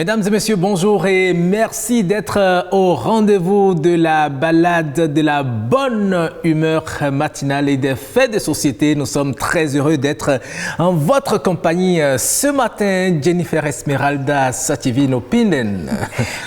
Mesdames et messieurs, bonjour et merci d'être au rendez-vous de la balade de la bonne humeur matinale et des faits de société. Nous sommes très heureux d'être en votre compagnie ce matin. Jennifer Esmeralda Sativino Pinden.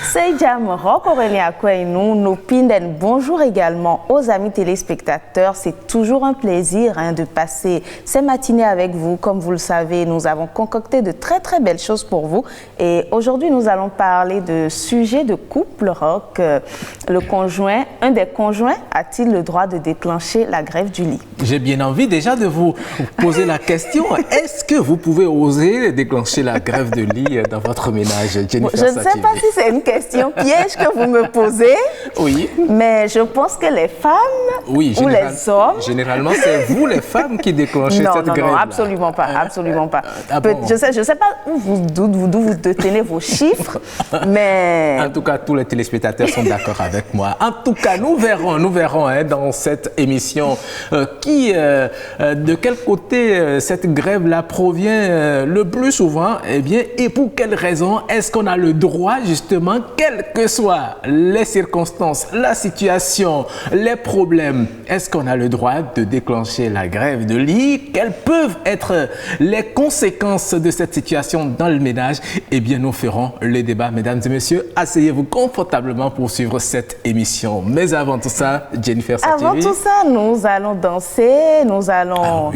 Seydja Morok, Aurélien Akouainou, Nopinden. Bonjour également aux amis téléspectateurs. C'est toujours un plaisir de passer ces matinées avec vous. Comme vous le savez, nous avons concocté de très belles choses pour vous. Et aujourd'hui, nous allons parler de sujets de couple rock. Un des conjoints a-t-il le droit de déclencher la grève du lit? J'ai bien envie déjà de vous poser la question. Est-ce que vous pouvez oser déclencher la grève de lit dans votre ménage, Jennifer Je ne sais pas si c'est une question piège que vous me posez. Oui. Mais je pense que les femmes ou les hommes... Généralement, c'est vous les femmes qui déclenchez cette grève. Non, absolument pas, absolument pas. Bon. Je sais pas d'où vous tenez vos chiffres, mais... En tout cas, tous les téléspectateurs sont d'accord avec moi. En tout cas, nous verrons dans cette émission de quel côté cette grève-là provient le plus souvent, et pour quelles raisons est-ce qu'on a le droit, justement, quelles que soient les circonstances, la situation, les problèmes, est-ce qu'on a le droit de déclencher la grève de lit? Quelles peuvent être les conséquences de cette situation dans le ménage? Eh bien, nous ferons le débat, mesdames et messieurs. Asseyez-vous confortablement pour suivre cette émission. Mais avant tout ça, Jennifer Sativino. Avant tout ça, nous allons danser, nous allons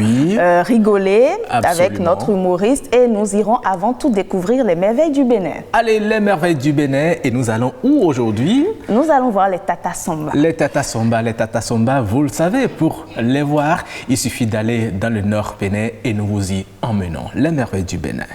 rigoler avec notre humoriste et nous irons avant tout découvrir les merveilles du Bénin. Allez, les merveilles du Bénin. Et nous allons où aujourd'hui? Nous allons voir les Tata Samba. Les Tata Samba, vous le savez, pour les voir, il suffit d'aller dans le nord Bénin et nous vous y emmenons. Les merveilles du Bénin.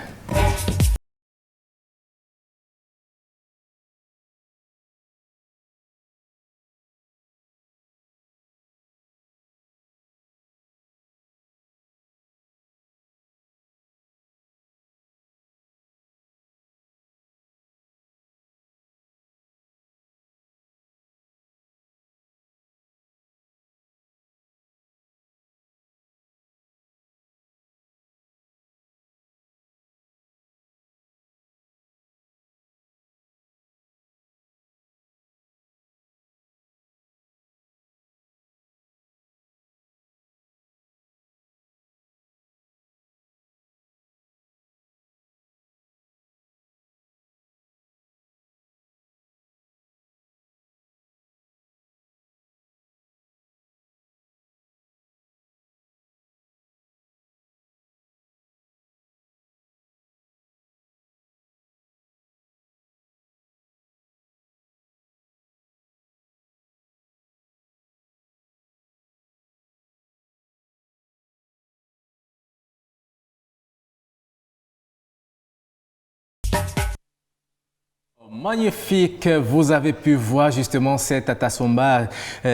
Magnifique, vous avez pu voir justement ces Tata Samba,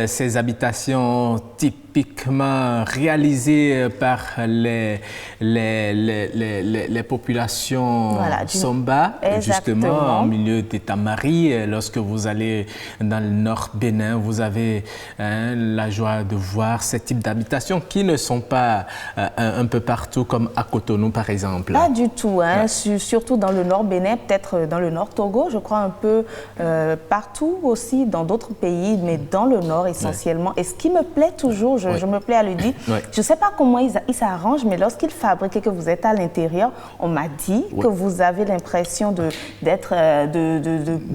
ces habitations typiquement réalisées par les populations Samba, justement en milieu des Tamaris. Lorsque vous allez dans le nord Bénin, vous avez la joie de voir ce type d'habitations qui ne sont pas un peu partout comme à Cotonou par exemple. Pas du tout, surtout dans le nord Bénin, peut-être dans le nord Togo, je crois un peu partout aussi dans d'autres pays, mais dans le nord essentiellement. Et ce qui me plaît toujours, je me plais à le dire, je ne sais pas comment ils s'arrangent, mais lorsqu'ils fabriquent et que vous êtes à l'intérieur, on m'a dit que vous avez l'impression de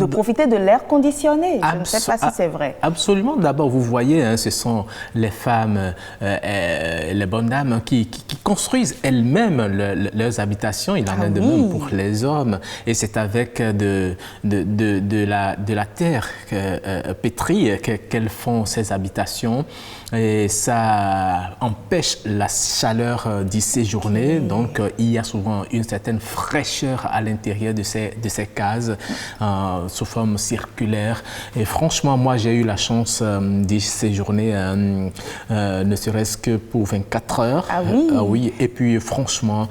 profiter de l'air conditionné. Je ne sais pas si c'est vrai. Absolument. D'abord, vous voyez, ce sont les femmes, les bonnes dames qui construisent elles-mêmes leurs habitations. Il en a de même pour les hommes. Et c'est avec de la terre pétrie qu'elles font ces habitations. Et ça empêche la chaleur d'y séjourner. Donc, il y a souvent une certaine fraîcheur à l'intérieur de ces cases sous forme circulaire. Et franchement, moi, j'ai eu la chance d'y séjourner ne serait-ce que pour 24 heures. Ah oui? Oui. Et puis, franchement,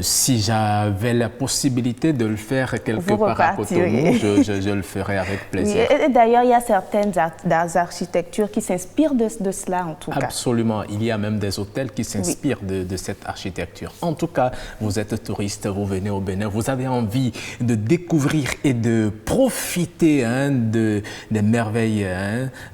si j'avais la possibilité de le faire quelque part à Cotonou, je le ferais avec plaisir. Oui. Et d'ailleurs, il y a certaines architectures qui s'inspirent de cela en tout cas. Absolument. Il y a même des hôtels qui s'inspirent de cette architecture. En tout cas, vous êtes touriste, vous venez au Bénin, vous avez envie de découvrir et de profiter des merveilles,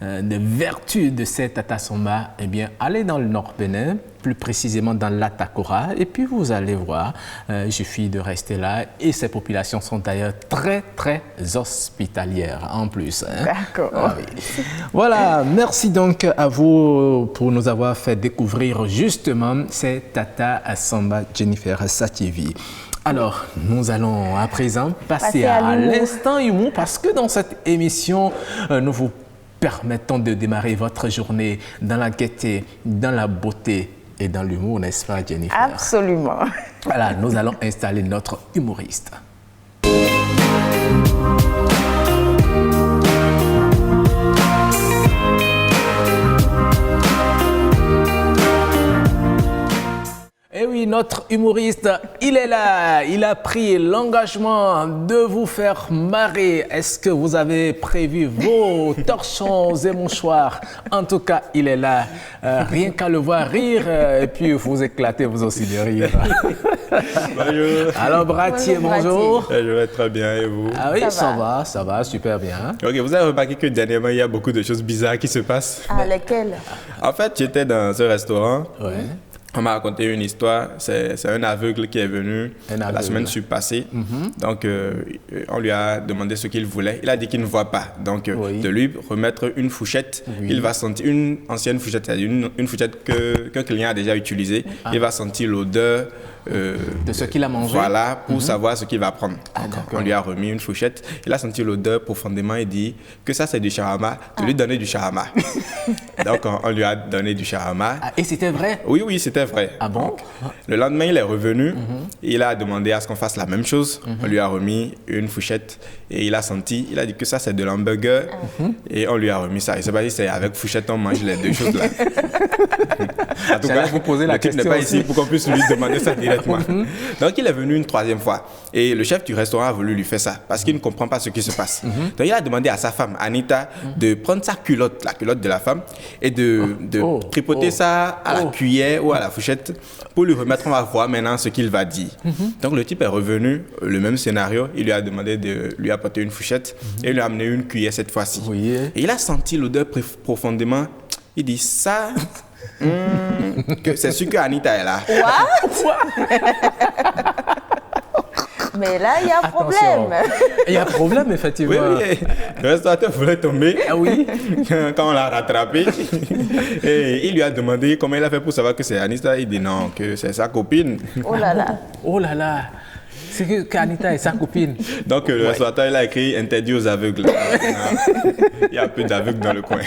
des vertus de cette Tata Samba. Eh bien, allez dans le Nord Bénin, plus précisément dans l'Atakora, et puis vous allez voir, il suffit de rester là, et ces populations sont d'ailleurs très, très hospitalières en plus. D'accord. Ah oui. Voilà, merci donc à vous pour nous avoir fait découvrir justement cette Tata Samba Jennifer Satievi. Alors, nous allons à présent passer à l'instant humour, parce que dans cette émission, nous vous permettons de démarrer votre journée dans la gaieté, dans la beauté et dans l'humour, n'est-ce pas, Jennifer? Absolument. Voilà, nous allons installer notre humoriste. Et oui, notre humoriste, il est là. Il a pris l'engagement de vous faire marrer. Est-ce que vous avez prévu vos torchons et mouchoirs? En tout cas, il est là. Rien qu'à le voir rire, et puis vous éclatez vous aussi de rire. Bonjour. Alors, Bratier, bonjour. Je vais très bien, et vous? Ah oui, ça va, super bien. Ok, vous avez remarqué que dernièrement, il y a beaucoup de choses bizarres qui se passent? Ah, lesquelles? En fait, j'étais dans ce restaurant. Ouais. On m'a raconté une histoire. C'est un aveugle qui est venu la semaine passée. Donc, on lui a demandé ce qu'il voulait. Il a dit qu'il ne voit pas. Donc, de lui remettre une fourchette. Il va sentir une ancienne fourchette, c'est-à-dire une fourchette qu'un client a déjà utilisée. Il va sentir l'odeur de ce qu'il a mangé. Voilà, pour savoir ce qu'il va prendre. Donc, on lui a remis une fourchette. Il a senti l'odeur profondément et dit que ça, c'est du shawarma. De lui donner du shawarma. Donc, on lui a donné du shawarma. Et c'était vrai? Oui, c'était vrai. Ah bon? Donc, le lendemain, il est revenu. Il a demandé à ce qu'on fasse la même chose. On lui a remis une fourchette et il a senti. Il a dit que ça, c'est de l'hamburger. Et on lui a remis ça. Je ne sais pas si c'est avec fourchette, on mange les deux choses là. En tout cas, vous poser la question n'est pas aussi. ici pour qu'on puisse lui demander ça directement. Donc, il est venu une troisième fois. Et le chef du restaurant a voulu lui faire ça parce qu'il ne comprend pas ce qui se passe. Donc, il a demandé à sa femme, Anita, de prendre sa culotte, la culotte de la femme, et de tripoter ça à la cuillère ou à la fourchette pour lui remettre. On va voir maintenant ce qu'il va dire. Donc, le type est revenu, le même scénario. Il lui a demandé de lui apporter une fourchette et il lui a amené une cuillère cette fois-ci. Oui. Et il a senti l'odeur profondément. Il dit ça. Que c'est sûr que Anita est là. Mais là, il y a un problème. Il y a un problème, effectivement. Oui. Le restaurateur voulait tomber. Ah oui. Quand on l'a rattrapé, et il lui a demandé comment il a fait pour savoir que c'est Anita. Il dit non, que c'est sa copine. Oh là là. Oh là là. C'est qu'Anita est sa copine. Donc, le restaurateur, il a écrit « Interdit aux aveugles ». Il y a un peu d'aveugles dans le coin.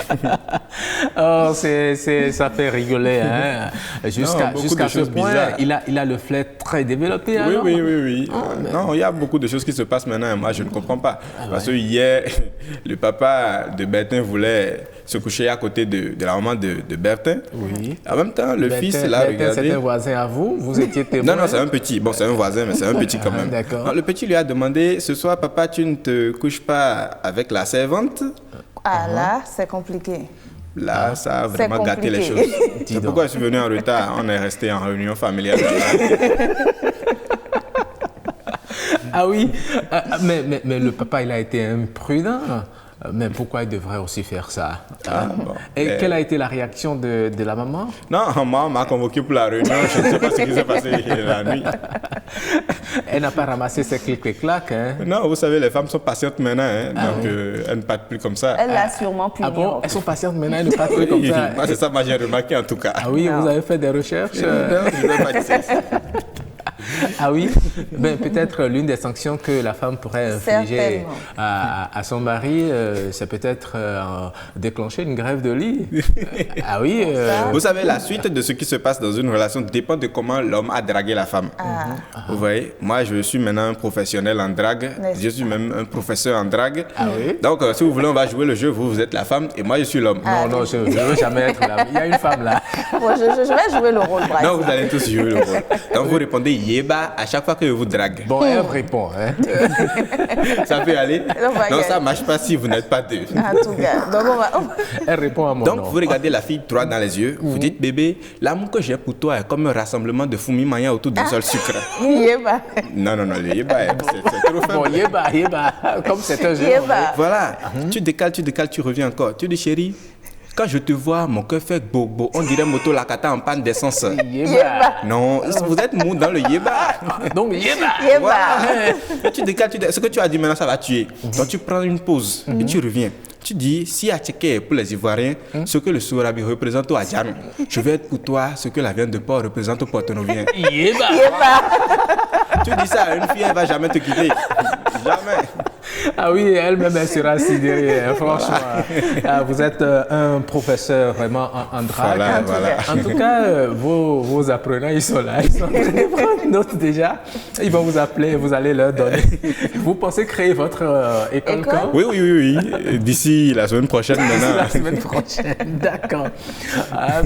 Oh, ça fait rigoler. Hein. Jusqu'à ce point, il a le flair très développé. Alors. Oui. Non, il y a beaucoup de choses qui se passent maintenant et moi, je ne comprends pas. Parce que hier, le papa de Bertin voulait se coucher à côté de la maman de Bertin. Oui. En même temps, le fils l'a regardé. Bertin, c'est un voisin à vous? Vous étiez témoin? Non, c'est un petit. Bon, c'est un voisin, mais c'est un petit quand même. D'accord. Non, le petit lui a demandé, ce soir, papa, tu ne te couches pas avec la servante? Ah là, c'est compliqué. Là, ça a vraiment gâté les choses. C'est pourquoi je suis venu en retard. On est resté en réunion familiale. Ah oui, mais le papa, il a été imprudent. Mais pourquoi il devrait aussi faire ça? Et quelle a été la réaction de la maman? Non, maman m'a convoqué pour la réunion. Je ne sais pas ce qui s'est passé la nuit. Elle n'a pas ramassé ses clics et claques. Hein? Non, vous savez, les femmes sont patientes maintenant. Hein, donc, elles ne partent plus comme ça. Elle l'a sûrement puni. Ah bon? Elles sont patientes maintenant, elles ne partent plus comme ça. Moi, c'est ça que j'ai remarqué en tout cas. Ah oui, vous avez fait des recherches? Non, je ne vais pas dire ça. Ah oui, peut-être l'une des sanctions que la femme pourrait infliger à son mari, c'est peut-être déclencher une grève de lit. Ah oui. Vous savez, la suite de ce qui se passe dans une relation dépend de comment l'homme a dragué la femme. Vous voyez, moi je suis maintenant un professionnel en drague, je suis même un professeur en drague. Ah oui. Donc si vous voulez, on va jouer le jeu, vous êtes la femme et moi je suis l'homme. Non, je ne veux jamais être là. Il y a une femme là. Bon, je vais jouer le rôle, Brian. Non, vous allez tous jouer le rôle. Donc vous répondez yeah yéba à chaque fois que je vous drague. Bon, elle répond. Hein. Ça peut aller? Non, ça ne marche pas si vous n'êtes pas deux. En tout cas, donc on va... Elle répond à mon Donc, nom. vous regardez la fille droit dans les yeux, vous dites, bébé, l'amour que j'ai pour toi est comme un rassemblement de fourmis maillant autour d'un seul sucre. Yéba. Non, le yéba, c'est trop faible. Bon, yéba, comme c'est un jeu. Yéba. Voilà, tu décales, tu reviens encore. Tu dis, chérie, quand je te vois, mon cœur fait bobo. On dirait moto Lakata en panne d'essence. Yéba. Non, vous êtes mou dans le yéba. Donc, yéba. Yéba. Voilà. Et tu décales, ce que tu as dit maintenant, ça va tuer. Donc tu prends une pause et tu reviens. Tu dis, si Atcheke est pour les Ivoiriens, ce que le Sourabi représente au Adjanou, je vais être pour toi ce que la viande de porc représente au Porto-Novien. Yéba. Tu dis ça à une fille, elle ne va jamais te quitter. Jamais. Ah oui, elle-même, elle sera sidérée, hein, franchement. Vous êtes un professeur vraiment en drague. Voilà. En tout cas, vos apprenants, ils sont là. Ils sont en train de prendre note déjà. Ils vont vous appeler, vous allez leur donner. Vous pensez créer votre école quand? Oui. D'ici la semaine prochaine, maintenant. La semaine prochaine, d'accord.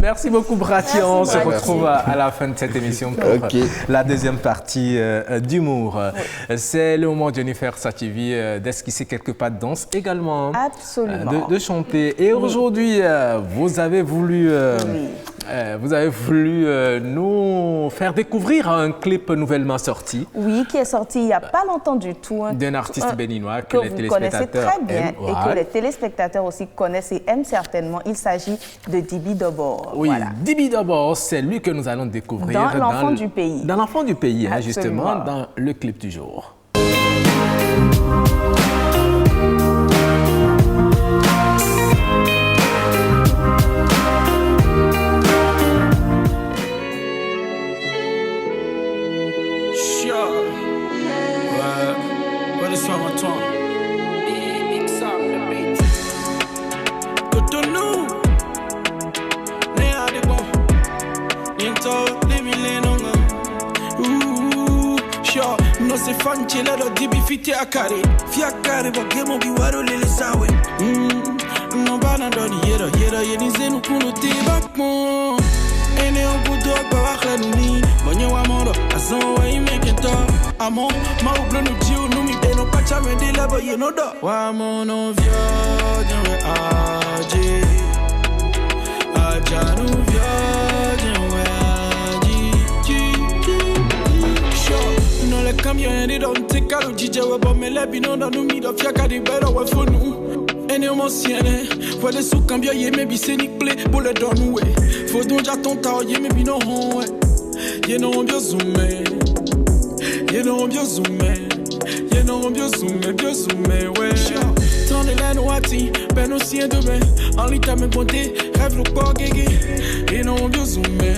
Merci beaucoup, Brati. On se retrouve à la fin de cette émission pour la deuxième partie d'humour. C'est le moment de Jennifer Sativi d'esquisser quelques pas de danse également. Absolument. De chanter. Et aujourd'hui, vous avez voulu nous faire découvrir un clip nouvellement sorti. Oui, qui est sorti il n'y a pas longtemps du tout. D'un artiste béninois que les vous connaissez téléspectateurs très bien aiment. et que les téléspectateurs aussi connaissent et aiment certainement. Il s'agit de Dibi Dobor. Oui, voilà. Dibi Dobor, c'est lui que nous allons découvrir dans l'enfant du pays. Dans l'enfant du pays, hein, Absolument. justement, dans le clip du jour. Se fancela do dibi fiti akari fiakari bagemo biwaro lele sawe no bana do yero yeni zenu kunu tibakmo ene obudo ba wakhla ni bonyo wa moro aso wa imekento amo ma ublo no jiu no mi deno pacha me de labo yeno do wa mono vyo dewe ajanu vyo dewe le camion they don't take out jije we but me let be no no me do fiaka di better we for nu ene mo siene for the sou cambio ye me bi scenic play bullet don we for don ja ton ta ye me bi no hon we ye no bio zoom we ton de la noati ben au sien demain en l'état me bonté rêve le corps gégé ye no bio zoom we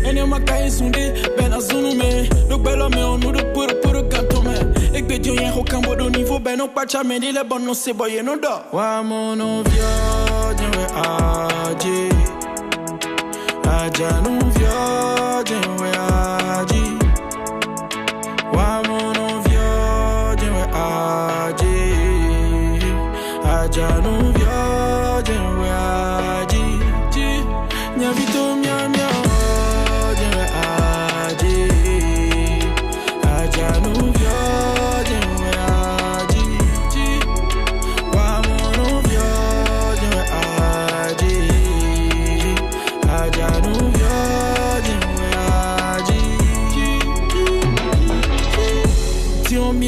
ene makai sunde bena zunu me do belo me onu do puro canto me ek be dio yen ho kambo do niveau beno pacha me le bon no se boye no do wa mono vio dewe aja nu vio dewe aji wa mono vio dewe aja nu vio dewe aji nya vito mia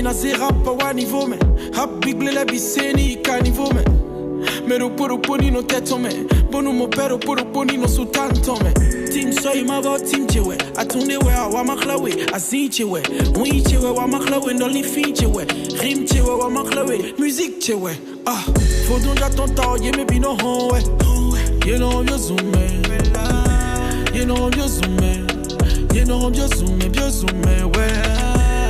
na se rap wa niveau me rap big le biseni ka niveau me mero puro poni no teto me bonu mo pero puro poni no sultanto me team so ima va team chewe atunde we wa makhlawe azichewe wi chewe wa makhlawe ndoli fichewe rim chewe wa makhlawe musique chewe ah faut donc attendre temps ye me bino ho we you know you zoom we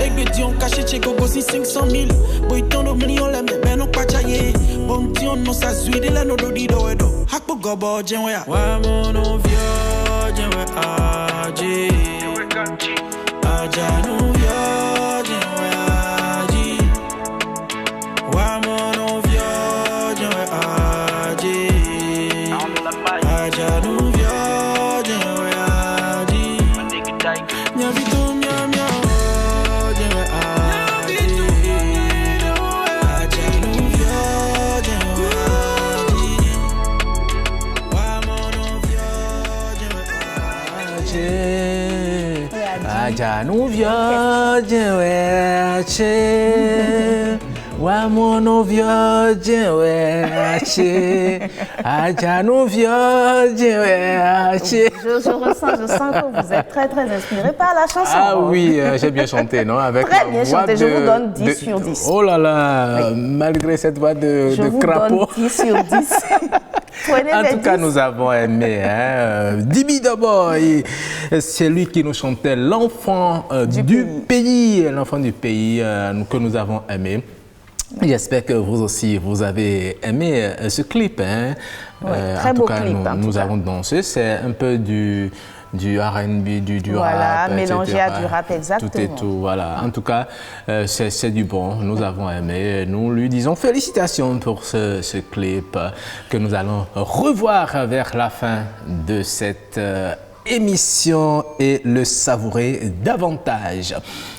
Ekbeti on caché chez Gogo si 500 000 Boy ton million la me ben on pachaye Bon ti on no sa zui de la no do di do edo Hakbo gobo jenwe ya Wa mono vio jenwe aji Aja no vio jenwe aji Wa mono vio jenwe aji Aja no vio jenwe aji Ajanu vioje weache. Wamono vioje weache. Ajanu vioje weache. Je ressens que vous êtes très inspiré par la chanson. Ah oui, j'ai bien chanté, non? Avec très bien chanté, je vous donne 10 sur 10. Oh là là, oui. Malgré cette voix de crapaud. Je vous donne 10 sur 10. En tout cas, nous avons aimé. Dibi d'abord, c'est lui qui nous chantait l'enfant du pays, l'enfant du pays que nous avons aimé. J'espère que vous aussi, vous avez aimé ce clip. Hein? Très beau clip. Nous avons dansé. C'est un peu du R&B, du voilà, rap, mélangé etc. à du rap, exactement. Tout et tout, voilà. En tout cas, c'est du bon. Nous avons aimé. Nous lui disons félicitations pour ce clip que nous allons revoir vers la fin de cette émission et le savourer davantage.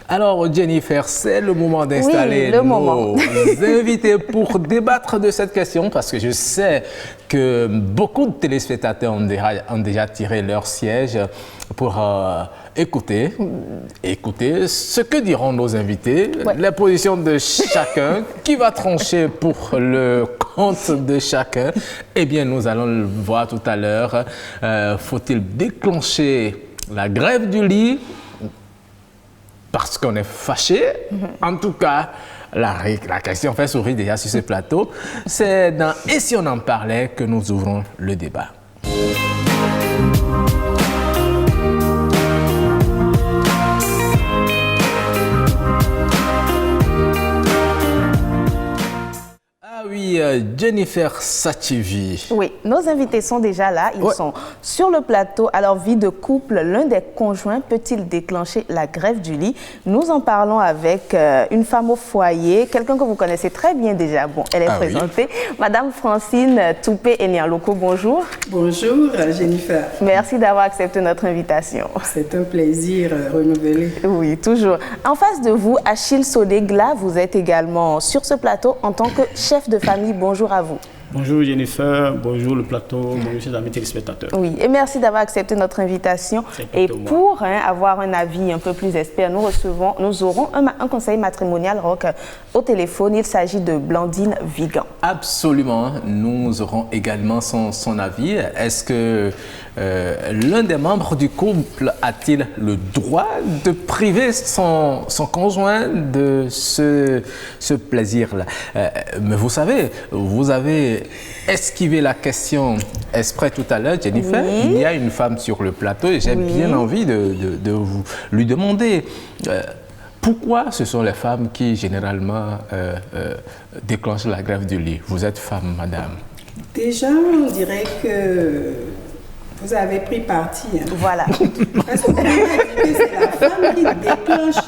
Alors Jennifer, c'est le moment d'installer nos invités pour débattre de cette question parce que je sais que beaucoup de téléspectateurs ont déjà tiré leur siège pour écouter ce que diront nos invités, les positions de chacun, qui va trancher pour le compte de chacun. Eh bien, nous allons le voir tout à l'heure. Faut-il déclencher la grève du lit parce qu'on est fâché? En tout cas, la question fait sourire déjà sur ce plateau. C'est dans « Et si on en parlait » que nous ouvrons le débat. Oui, Jennifer Sachivi. Oui, nos invités sont déjà là, ils sont sur le plateau. Alors, vie de couple, l'un des conjoints peut-il déclencher la grève du lit? Nous en parlons avec une femme au foyer, quelqu'un que vous connaissez très bien déjà. Bon, elle est présentée. Oui. Madame Francine Toupé-Enialoko, bonjour. Bonjour, Jennifer. Merci d'avoir accepté notre invitation. C'est un plaisir renouvelé. Oui, toujours. En face de vous, Achille Sodegla, vous êtes également sur ce plateau en tant que chef de famille. Bonjour à vous. Bonjour Jennifer, bonjour le plateau, bonjour chers amis téléspectateurs. Oui, et merci d'avoir accepté notre invitation. Et pour avoir un avis un peu plus expert, nous aurons un conseil matrimonial rock au téléphone. Il s'agit de Blandine Vigan. Absolument, nous aurons également son avis. Est-ce que l'un des membres du couple a-t-il le droit de priver son conjoint de ce plaisir-là? Mais vous savez, vous avez esquivé la question exprès tout à l'heure, Jennifer. Oui. Il y a une femme sur le plateau et j'ai bien envie de vous lui demander pourquoi ce sont les femmes qui généralement déclenchent la grève du lit. Vous êtes femme, madame. Déjà, on dirait que vous avez pris parti. Hein. Voilà. Parce que c'est la femme qui déclenche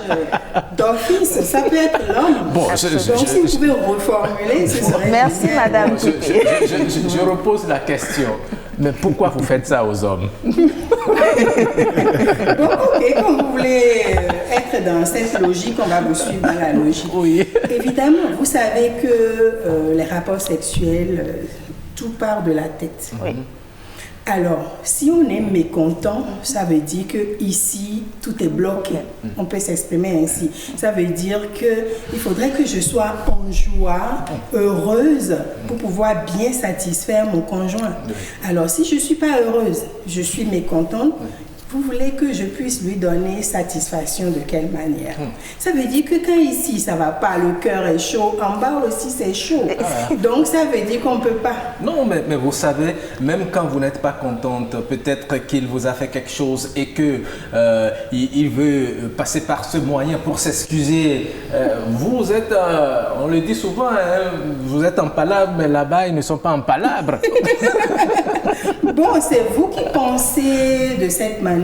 d'office. Ça peut être l'homme. Bon, donc, si vous pouvez reformuler, ce serait... Merci, madame. Je repose la question. Mais pourquoi vous faites ça aux hommes? Donc, ok, quand vous voulez être dans cette logique, on va vous suivre dans la logique. Oui. Évidemment, vous savez que les rapports sexuels, tout part de la tête. Oui. Alors, si on est mécontent, ça veut dire que ici tout est bloqué. On peut s'exprimer ainsi. Ça veut dire qu'il faudrait que je sois en joie, heureuse, pour pouvoir bien satisfaire mon conjoint. Alors, si je ne suis pas heureuse, je suis mécontente, vous voulez que je puisse lui donner satisfaction de quelle manière? Ça veut dire que quand ici ça ne va pas, le cœur est chaud, en bas aussi c'est chaud. Donc ça veut dire qu'on ne peut pas. Non, mais vous savez, même quand vous n'êtes pas contente, peut-être qu'il vous a fait quelque chose et que il veut passer par ce moyen pour s'excuser. Vous êtes, on le dit souvent, hein, vous êtes en palabre, mais là-bas ils ne sont pas en palabre. Bon, c'est vous qui pensez de cette manière.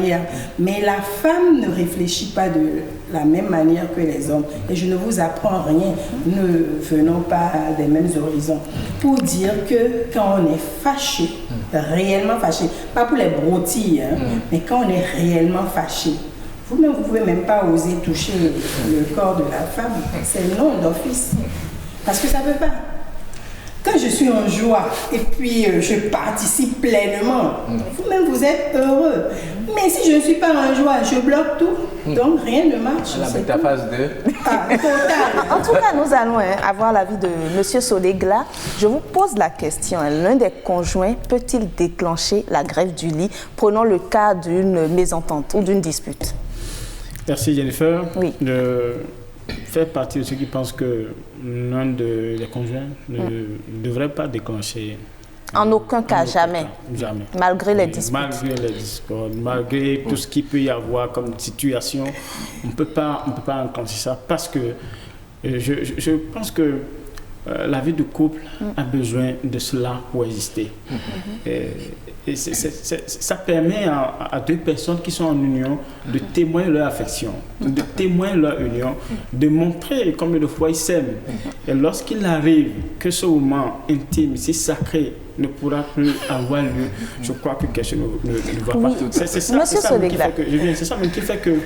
Mais la femme ne réfléchit pas de la même manière que les hommes. Et je ne vous apprends rien. Nous ne venons pas des mêmes horizons. Pour dire que quand on est fâché, réellement fâché, pas pour les broutilles, hein, mais quand on est réellement fâché, vous-même, vous ne pouvez même pas oser toucher le corps de la femme. C'est non d'office. Parce que ça ne veut pas. Quand je suis en joie et puis je participe pleinement, vous-même vous êtes heureux. Mais si je ne suis pas en joie, je bloque tout. Donc rien ne marche. La métaphase de... Total. En tout cas, nous allons avoir l'avis de M. Solegla. Je vous pose la question. L'un des conjoints peut-il déclencher la grève du lit? Prenons le cas d'une mésentente ou d'une dispute. Merci Jennifer. Oui. Je fais partie de ceux qui pensent que l'un des conjoints ne devrait pas déclencher. En aucun cas, jamais. Jamais. Malgré les disputes. Malgré les discordes, malgré tout ce qu'il peut y avoir comme situation, on ne peut pas enclencher ça parce que je pense que la vie de couple a besoin de cela pour exister. Et ça permet à deux personnes qui sont en union de témoigner leur affection, de témoigner leur union, de montrer combien de fois ils s'aiment. Et lorsqu'il arrive que ce moment intime, si sacré, ne pourra plus avoir lieu, je crois que quelque chose ne va pas. C'est ça même qui fait que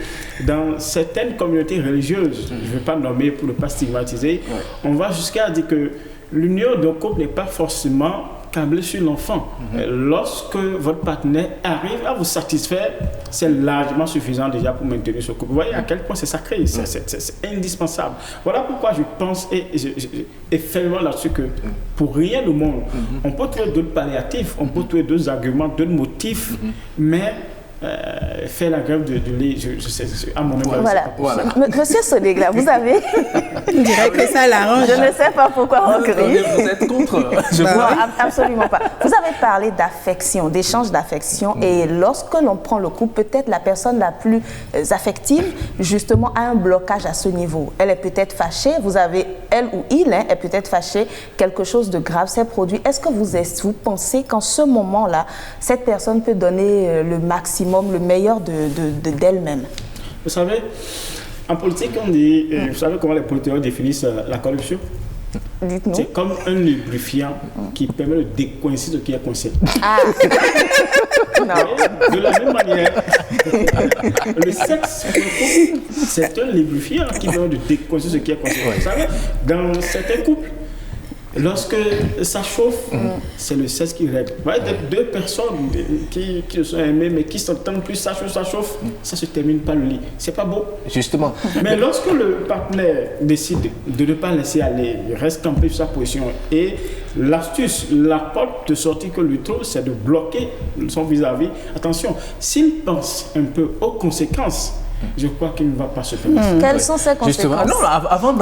dans certaines communautés religieuses, je ne vais pas nommer pour ne pas stigmatiser, on va jusqu'à dire que l'union d'un couple n'est pas forcément câblée sur l'enfant. Lorsque votre partenaire arrive à vous satisfaire, c'est largement suffisant déjà pour maintenir ce couple. Vous voyez à quel point c'est sacré, c'est indispensable. Voilà pourquoi je pense et fermement là-dessus que pour rien au monde, on peut trouver d'autres palliatifs, on peut trouver d'autres arguments, d'autres motifs, mais faire la grève du lit, je sais, à mon avis, voilà. Monsieur Solegla, vous avez... Je dirais que ça l'arrange. Je ne sais pas pourquoi on crie. Vous êtes contre. Absolument pas. Vous avez parlé d'affection, d'échange d'affection, et lorsque l'on prend le coup, peut-être la personne la plus affective, justement, a un blocage à ce niveau. Elle est peut-être fâchée, elle ou il est peut-être fâché, quelque chose de grave s'est produit. Est-ce que vous pensez qu'en ce moment-là, cette personne peut donner le maximum, le meilleur d'elle-même? Vous savez, en politique, on dit, vous savez comment les politiciens définissent la corruption? Dites-nous. C'est comme un lubrifiant qui permet de décoincer ce qui est coincé. Non. De la même manière, le sexe, c'est un lubrifiant qui permet de décoincer ce qui est coincé. Vous savez, dans certains couples, lorsque ça chauffe, c'est le sexe qui règle. Vous voyez, deux personnes qui se sont aimées mais qui s'entendent plus, ça chauffe, ça se termine par le lit. C'est pas beau. Justement. Mais lorsque le partenaire décide de ne pas laisser aller, il reste campé sur sa position, et l'astuce, la porte de sortie que lui trouve, c'est de bloquer son vis-à-vis. Attention, s'il pense un peu aux conséquences, je crois qu'il ne va pas se permettre. Quelles sont ces conséquences? Justement, non, avant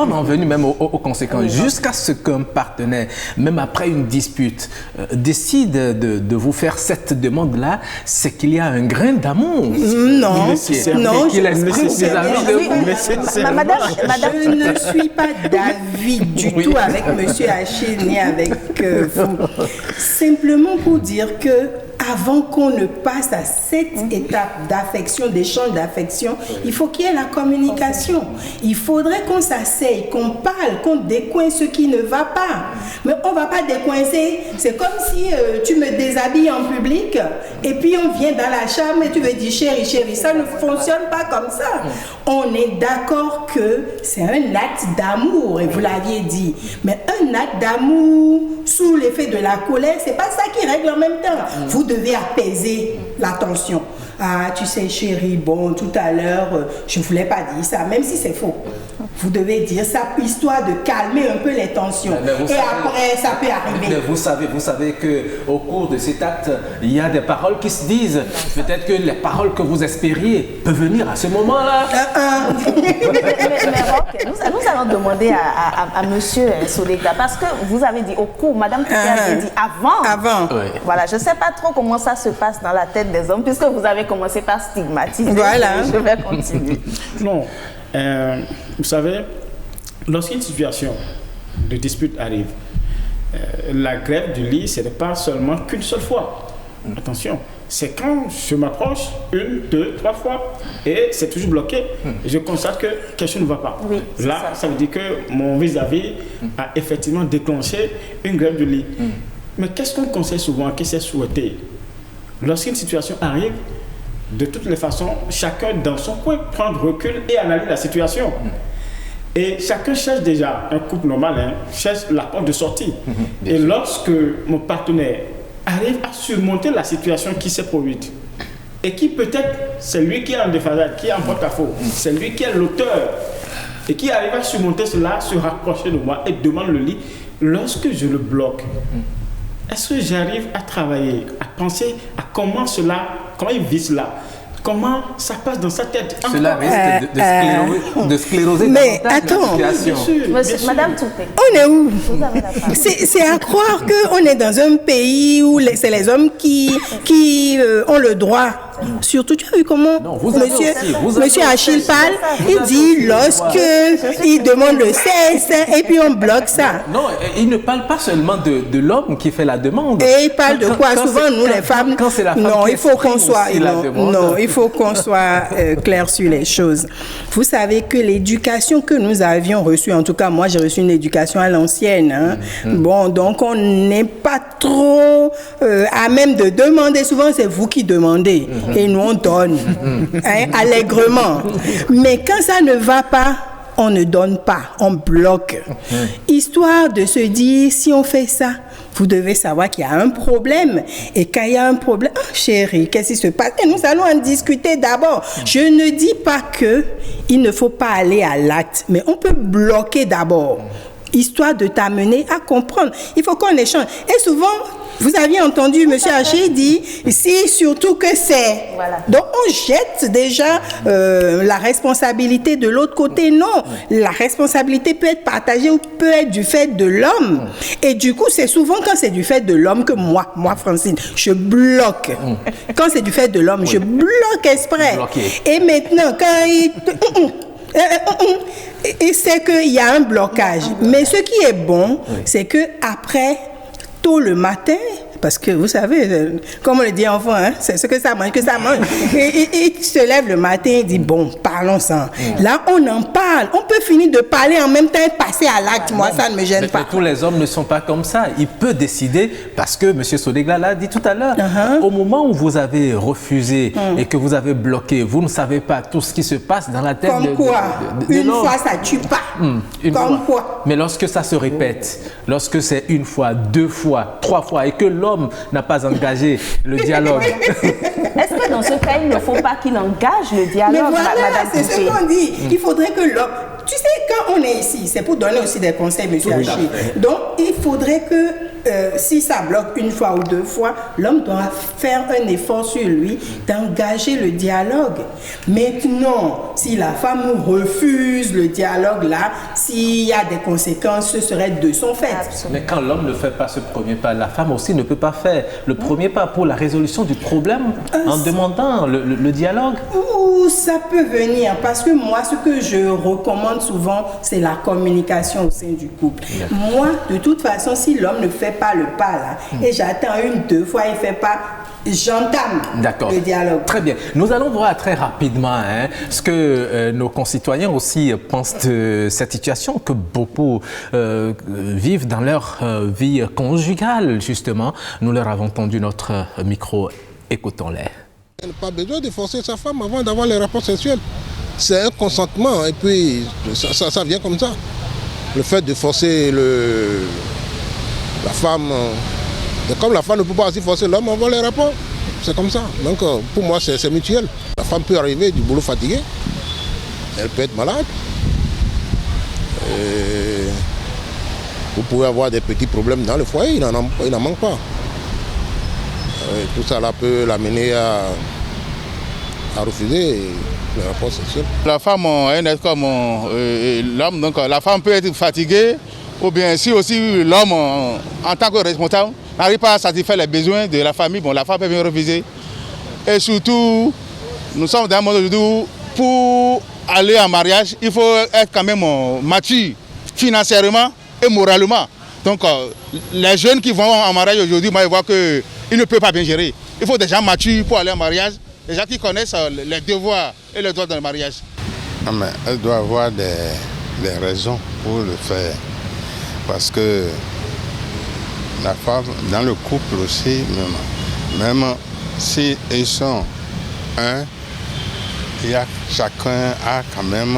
d'en venir même aux conséquences, jusqu'à ce qu'un partenaire, même après une dispute, décide de vous faire cette demande-là, c'est qu'il y a un grain d'amour. Non, qu'il exprime vis-à-vis de vous. Madame, je ne suis pas d'avis du tout avec M. Haché ni avec vous. Simplement pour dire que avant qu'on ne passe à cette étape d'affection, d'échange d'affection, il faut qu'il y ait la communication. Il faudrait qu'on s'asseye, qu'on parle, qu'on décoince ce qui ne va pas. Mais on ne va pas décoincer. C'est comme si tu me déshabilles en public et puis on vient dans la chambre et tu me dis chérie, chérie. Ça ne fonctionne pas comme ça. On est d'accord que c'est un acte d'amour, et vous l'aviez dit. Mais un acte d'amour sous l'effet de la colère, c'est pas ça qui règle en même temps. Vous devez apaiser la tension. Ah, tu sais, chérie, bon, tout à l'heure, je ne voulais pas dire ça, même si c'est faux. Vous devez dire ça, histoire de calmer un peu les tensions. Après, ça peut arriver. Mais vous savez qu'au cours de cet acte, il y a des paroles qui se disent. Peut-être que les paroles que vous espériez peuvent venir à ce moment-là. Mais nous allons demander à monsieur Solegla, parce que vous avez dit au cours, madame Touquet avait dit avant. Oui. Voilà, je ne sais pas trop comment ça se passe dans la tête des hommes, puisque vous avez commencé par stigmatiser. Voilà. Je vais continuer. Non. Vous savez, lorsqu'une situation de dispute arrive, la grève du lit, ce n'est pas seulement qu'une seule fois. Attention, c'est quand je m'approche 1, 2, 3 fois et c'est toujours bloqué, je constate que quelque chose ne va pas. Oui, là, ça veut dire que mon vis-à-vis a effectivement déclenché une grève du lit. Mais qu'est-ce qu'on conseille souvent, qu'est-ce que c'est souhaité? Lorsqu'une situation arrive, de toutes les façons, chacun dans son coin prendre recul et analyser la situation. Et chacun cherche déjà, un couple normal, cherche la porte de sortie. Et lorsque mon partenaire arrive à surmonter la situation qui s'est produite, et qui peut-être, c'est lui qui est en déphasage, qui est en porte-à-faux, c'est lui qui est l'auteur, et qui arrive à surmonter cela, se rapprocher de moi et demande le lit, lorsque je le bloque, est-ce que j'arrive à travailler, à penser à comment il vit cela? Comment ça passe dans sa tête? Cela risque de scléroser mais davantage la situation. Madame Toupé. On est où? Vous avez la parole. C'est à croire qu'on est dans un pays où c'est les hommes qui ont le droit. Surtout, tu as vu comment monsieur Achille parle? Il dit lorsqu'il demande le sexe et puis on bloque ça. Non, il ne parle pas seulement de l'homme qui fait la demande. Et il parle de quoi? Souvent, nous les femmes, quand c'est la femme non, qui il faut qu'on soit, non, il faut qu'on soit clair sur les choses. Vous savez que l'éducation que nous avions reçue, en tout cas, moi, j'ai reçu une éducation à l'ancienne. Hein. Bon, donc on n'est pas trop à même de demander. Souvent, c'est vous qui demandez. Et nous, on donne, allègrement. Mais quand ça ne va pas, on ne donne pas, on bloque. Histoire de se dire, si on fait ça, vous devez savoir qu'il y a un problème. Et quand il y a un problème, chérie, qu'est-ce qui se passe? Et nous allons en discuter d'abord. Je ne dis pas qu'il ne faut pas aller à l'acte, mais on peut bloquer d'abord, histoire de t'amener à comprendre. Il faut qu'on échange. Et souvent, vous aviez entendu M. Haché dire, si surtout que c'est... Voilà. Donc, on jette déjà la responsabilité de l'autre côté. Non, la responsabilité peut être partagée ou peut être du fait de l'homme. Et du coup, c'est souvent quand c'est du fait de l'homme que moi, Francine, je bloque. Quand c'est du fait de l'homme, je bloque exprès. Et maintenant, quand il... Et c'est qu'il y a un blocage. Mais ce qui est bon, c'est que après, tôt le matin, parce que vous savez, comme on le dit enfant, hein, c'est ce que ça mange, Et il se lève le matin et dit, bon, parlons-en. Là, on en parle. On peut finir de parler en même temps et passer à l'acte. Moi, ça ne me gêne pas. Tous les hommes ne sont pas comme ça. Il peut décider, parce que M. Sodegla l'a dit tout à l'heure, au moment où vous avez refusé et que vous avez bloqué, vous ne savez pas tout ce qui se passe dans la tête de quoi? Une fois, ça ne tue pas. Comme quoi? Mais lorsque ça se répète, lorsque c'est une fois, deux fois, trois fois, et que l'homme n'a pas engagé le dialogue. Est-ce que dans ce cas, il ne faut pas qu'il engage le dialogue? Mais voilà, c'est ce qu'on dit. Il faudrait que l'homme... Tu sais, quand on est ici, c'est pour donner aussi des conseils, M. Haché. Donc, il faudrait que, si ça bloque une fois ou deux fois, l'homme doit faire un effort sur lui d'engager le dialogue. Maintenant, si la femme refuse le dialogue là, s'il y a des conséquences, ce serait de son fait. Mais quand l'homme ne fait pas ce premier pas, la femme aussi ne peut pas faire le premier pas pour la résolution du problème en demandant le dialogue. Ou ça peut venir, parce que moi, ce que je recommande souvent, c'est la communication au sein du couple. Moi, de toute façon, si l'homme ne fait pas le pas là, et j'attends deux fois, il ne fait pas, j'entame le dialogue. Très bien. Nous allons voir très rapidement ce que nos concitoyens aussi pensent de cette situation que beaucoup vivent dans leur vie conjugale, justement. Nous leur avons tendu notre micro. Écoutons-les. Elle n'a pas besoin de forcer sa femme avant d'avoir les rapports sexuels. C'est un consentement et puis ça vient comme ça. Le fait de forcer la femme, comme la femme ne peut pas aussi forcer l'homme avant les rapports, c'est comme ça. Donc pour moi c'est mutuel. La femme peut arriver du boulot fatiguée, elle peut être malade. Et vous pouvez avoir des petits problèmes dans le foyer, il n'en manque pas. Et tout ça là peut l'amener à refuser les rapports sexuels. La femme est comme l'homme, donc la femme peut être fatiguée, ou bien si aussi l'homme, en tant que responsable, n'arrive pas à satisfaire les besoins de la famille, bon, la femme peut bien refuser. Et surtout, nous sommes dans un monde où pour aller en mariage, il faut être quand même mature financièrement et moralement. Donc les jeunes qui vont en mariage aujourd'hui, moi je vois qu'ils ne peuvent pas bien gérer. Il faut des gens matures pour aller en mariage, des gens qui connaissent les devoirs et les droits dans le mariage. Non, mais elle doit avoir des raisons pour le faire. Parce que la femme, dans le couple aussi, même si ils sont un, chacun a quand même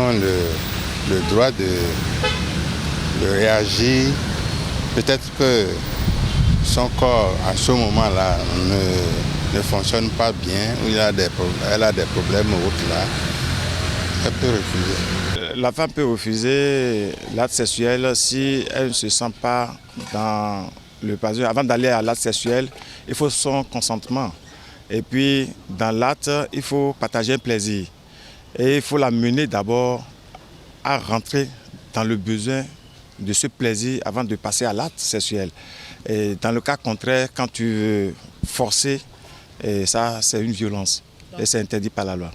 le droit de réagir. Peut-être que son corps, à ce moment-là, ne fonctionne pas bien, ou elle a des problèmes ou autre là, elle peut refuser. La femme peut refuser l'acte sexuel si elle ne se sent pas dans le plaisir. Avant d'aller à l'acte sexuel, il faut son consentement. Et puis, dans l'acte, il faut partager un plaisir. Et il faut la mener d'abord à rentrer dans le besoin de ce plaisir avant de passer à l'acte sexuel. Et dans le cas contraire, quand tu veux forcer, et ça, c'est une violence. Et c'est interdit par la loi.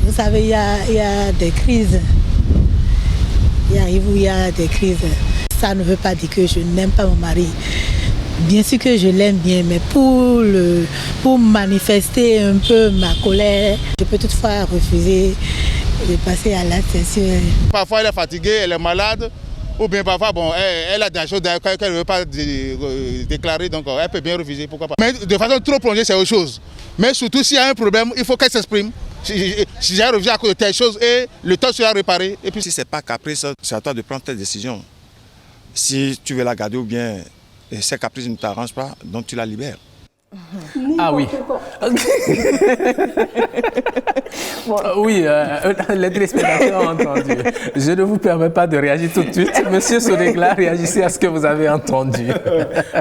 Vous savez, il y a des crises. Il arrive où il y a des crises. Ça ne veut pas dire que je n'aime pas mon mari. Bien sûr que je l'aime bien, mais pour manifester un peu ma colère, je peux toutefois refuser de passer à l'acte sexuel. Parfois elle est fatiguée, elle est malade, ou bien parfois elle a des choses qu'elle ne veut pas déclarer, donc elle peut bien refuser, pourquoi pas. Mais de façon trop plongée, c'est autre chose. Mais surtout s'il y a un problème, il faut qu'elle s'exprime. Si j'ai refusé à cause de telle chose et le temps sera réparé. Et puis si ce n'est pas caprice, c'est à toi de prendre tes décisions. Si tu veux la garder ou bien ces caprices ne t'arrangent pas, donc tu la libères. Ah oui. Oui, les téléspectateurs ont entendu. Je ne vous permets pas de réagir tout de suite. Monsieur Sodegla, réagissez à ce que vous avez entendu.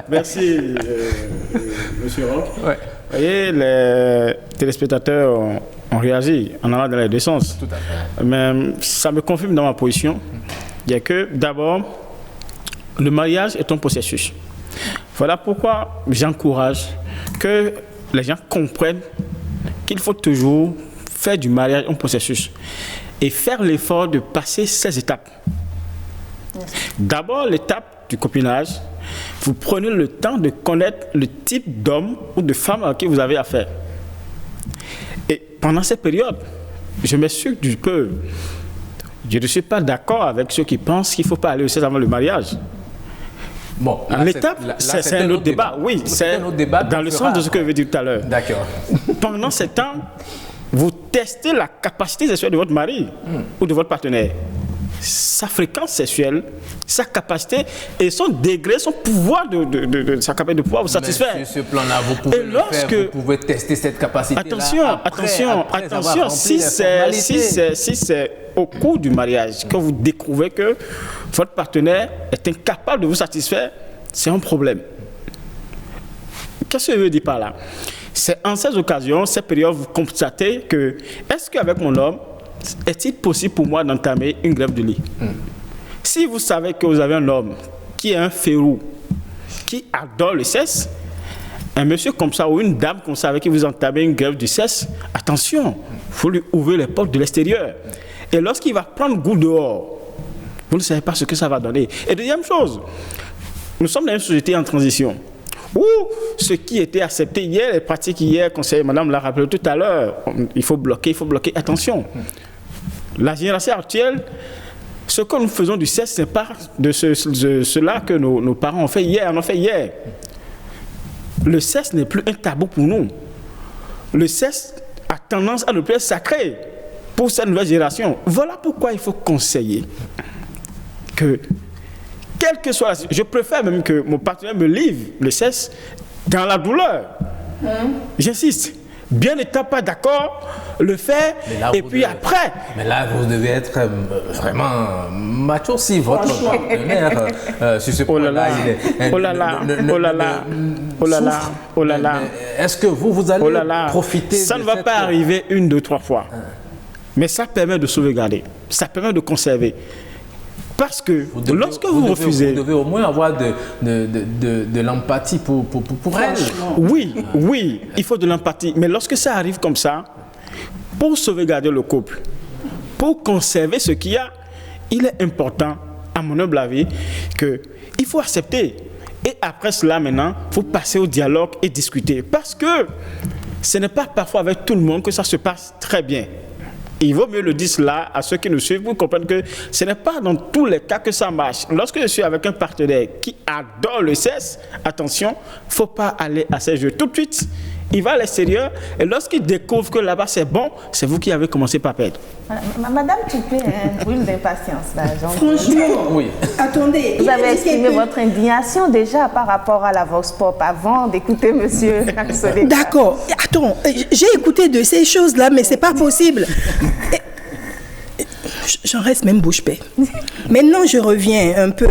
Merci, Monsieur Roch. Ouais. Vous voyez, les téléspectateurs ont réagi en allant dans les deux sens. Tout à fait. Mais ça me confirme dans ma position. Il y a que, d'abord, le mariage est un processus. Voilà pourquoi j'encourage que les gens comprennent qu'il faut toujours faire du mariage un processus et faire l'effort de passer ces étapes. D'abord, l'étape du copinage, vous prenez le temps de connaître le type d'homme ou de femme à qui vous avez affaire. Et pendant cette période, je m'excuse du peu. Je ne suis pas d'accord avec ceux qui pensent qu'il ne faut pas aller au sexe avant le mariage. Bon, l'étape, c'est un autre débat. Oui, c'est dans le sens de ce que je veux dire tout à l'heure. D'accord. Pendant ce temps, vous testez la capacité sexuelle de votre mari ou de votre partenaire. Sa fréquence sexuelle, sa capacité et son degré, son pouvoir de sa capacité de pouvoir vous satisfaire. Mais sur ce plan-là, vous pouvez vous pouvez tester cette capacité. Attention, si c'est au cours du mariage que vous découvrez que votre partenaire est incapable de vous satisfaire, c'est un problème. Qu'est-ce que je veux dire par là? C'est en ces occasions, ces périodes, vous constatez que est-ce qu'avec mon homme, est-il possible pour moi d'entamer une grève de lit? Si vous savez que vous avez un homme qui est un férou, qui adore le sexe, un monsieur comme ça ou une dame comme ça avec qui vous entamez une grève du sexe, attention, il faut lui ouvrir les portes de l'extérieur. Et lorsqu'il va prendre goût dehors, vous ne savez pas ce que ça va donner. Et deuxième chose, nous sommes dans une société en transition où ce qui était accepté hier, les pratiques hier, conseiller madame l'a rappelé tout à l'heure, il faut bloquer, attention. La génération actuelle, ce que nous faisons du sexe, ce n'est pas de cela que nos parents ont fait hier, Le sexe n'est plus un tabou pour nous. Le sexe a tendance à le plus sacré pour cette nouvelle génération. Voilà pourquoi il faut conseiller que, quel que soit, je préfère même que mon partenaire me livre le sexe dans la douleur. J'insiste. Bien n'étant pas d'accord, le faire et puis après. Mais là, vous devez être vraiment macho si votre partenaire sur ce point-là, oh là là. Est-ce que vous allez profiter ça ne va pas arriver 1, 2, 3 fois. Mais ça permet de sauvegarder, ça permet de conserver. Parce que lorsque vous refusez... Vous devez au moins avoir de l'empathie pour elle. Oui, il faut de l'empathie. Mais lorsque ça arrive comme ça, pour sauvegarder le couple, pour conserver ce qu'il y a, il est important, à mon humble avis, qu'il faut accepter. Et après cela, maintenant, il faut passer au dialogue et discuter. Parce que ce n'est pas parfois avec tout le monde que ça se passe très bien. Il vaut mieux le dire cela à ceux qui nous suivent pour comprendre que ce n'est pas dans tous les cas que ça marche. Lorsque je suis avec un partenaire qui adore le sexe, attention, il ne faut pas aller à ces jeux tout de suite. Il va à l'extérieur et lorsqu'il découvre que là-bas c'est bon, c'est vous qui avez commencé par perdre. Madame Toupé, brûle d'impatience là. Franchement, oui. Attendez. Vous avez exprimé votre indignation déjà par rapport à la Vox Pop avant d'écouter monsieur Sodegla. D'accord. Attends, j'ai écouté de ces choses-là, mais c'est pas possible. J'en reste même bouche bée. Maintenant, je reviens un peu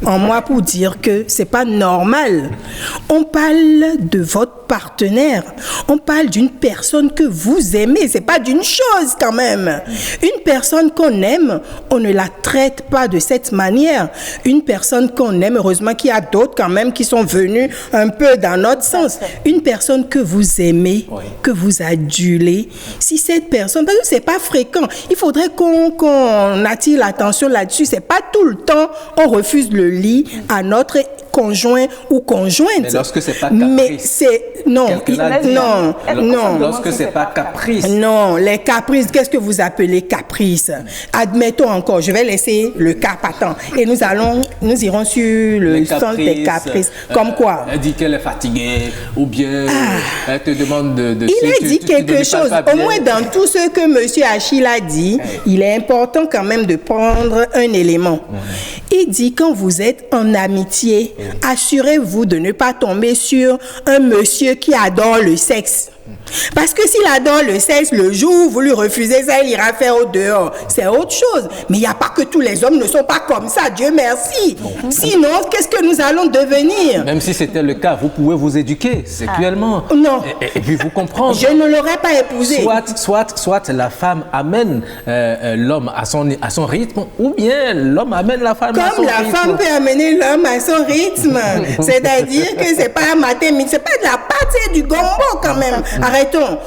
en moi pour dire que c'est pas normal. On parle de votre partenaire. On parle d'une personne que vous aimez. C'est pas d'une chose quand même. Une personne qu'on aime, on ne la traite pas de cette manière. Une personne qu'on aime, heureusement qu'il y a d'autres quand même qui sont venus un peu dans notre sens. Une personne que vous aimez, que vous adulez. Si cette personne, parce que c'est pas fréquent, il faudrait qu'on attire l'attention là-dessus. C'est pas tout le temps on refuse le lit à notre conjoint ou conjointe. Mais lorsque c'est pas caprice. Mais c'est non, lorsque c'est pas caprice. Non, les caprices, qu'est-ce que vous appelez caprice? Admettons encore, je vais laisser le cas patent et nous irons sur le sens des caprices. Comme quoi? Elle dit qu'elle est fatiguée ou bien elle te demande de il a dit quelque chose. Au moins dans tout ce que monsieur Achille a dit, il est important quand même de prendre un élément. Il dit quand vous êtes en amitié, assurez-vous de ne pas tomber sur un monsieur qui adore le sexe. Parce que s'il adore le sexe, le jour où vous lui refusez ça, il ira faire au dehors. C'est autre chose. Mais il n'y a pas que tous les hommes ne sont pas comme ça, Dieu merci. Sinon, qu'est-ce que nous allons devenir? Même si c'était le cas, vous pouvez vous éduquer sexuellement. Non. Et puis vous comprendre. Je ne l'aurais pas épousé. Soit la femme amène l'homme à son rythme, ou bien l'homme amène la femme à son rythme. Comme la femme peut amener l'homme à son rythme. C'est-à-dire que c'est pas mathématique, c'est pas de la pâte, c'est du gombo quand même. Arrêtons.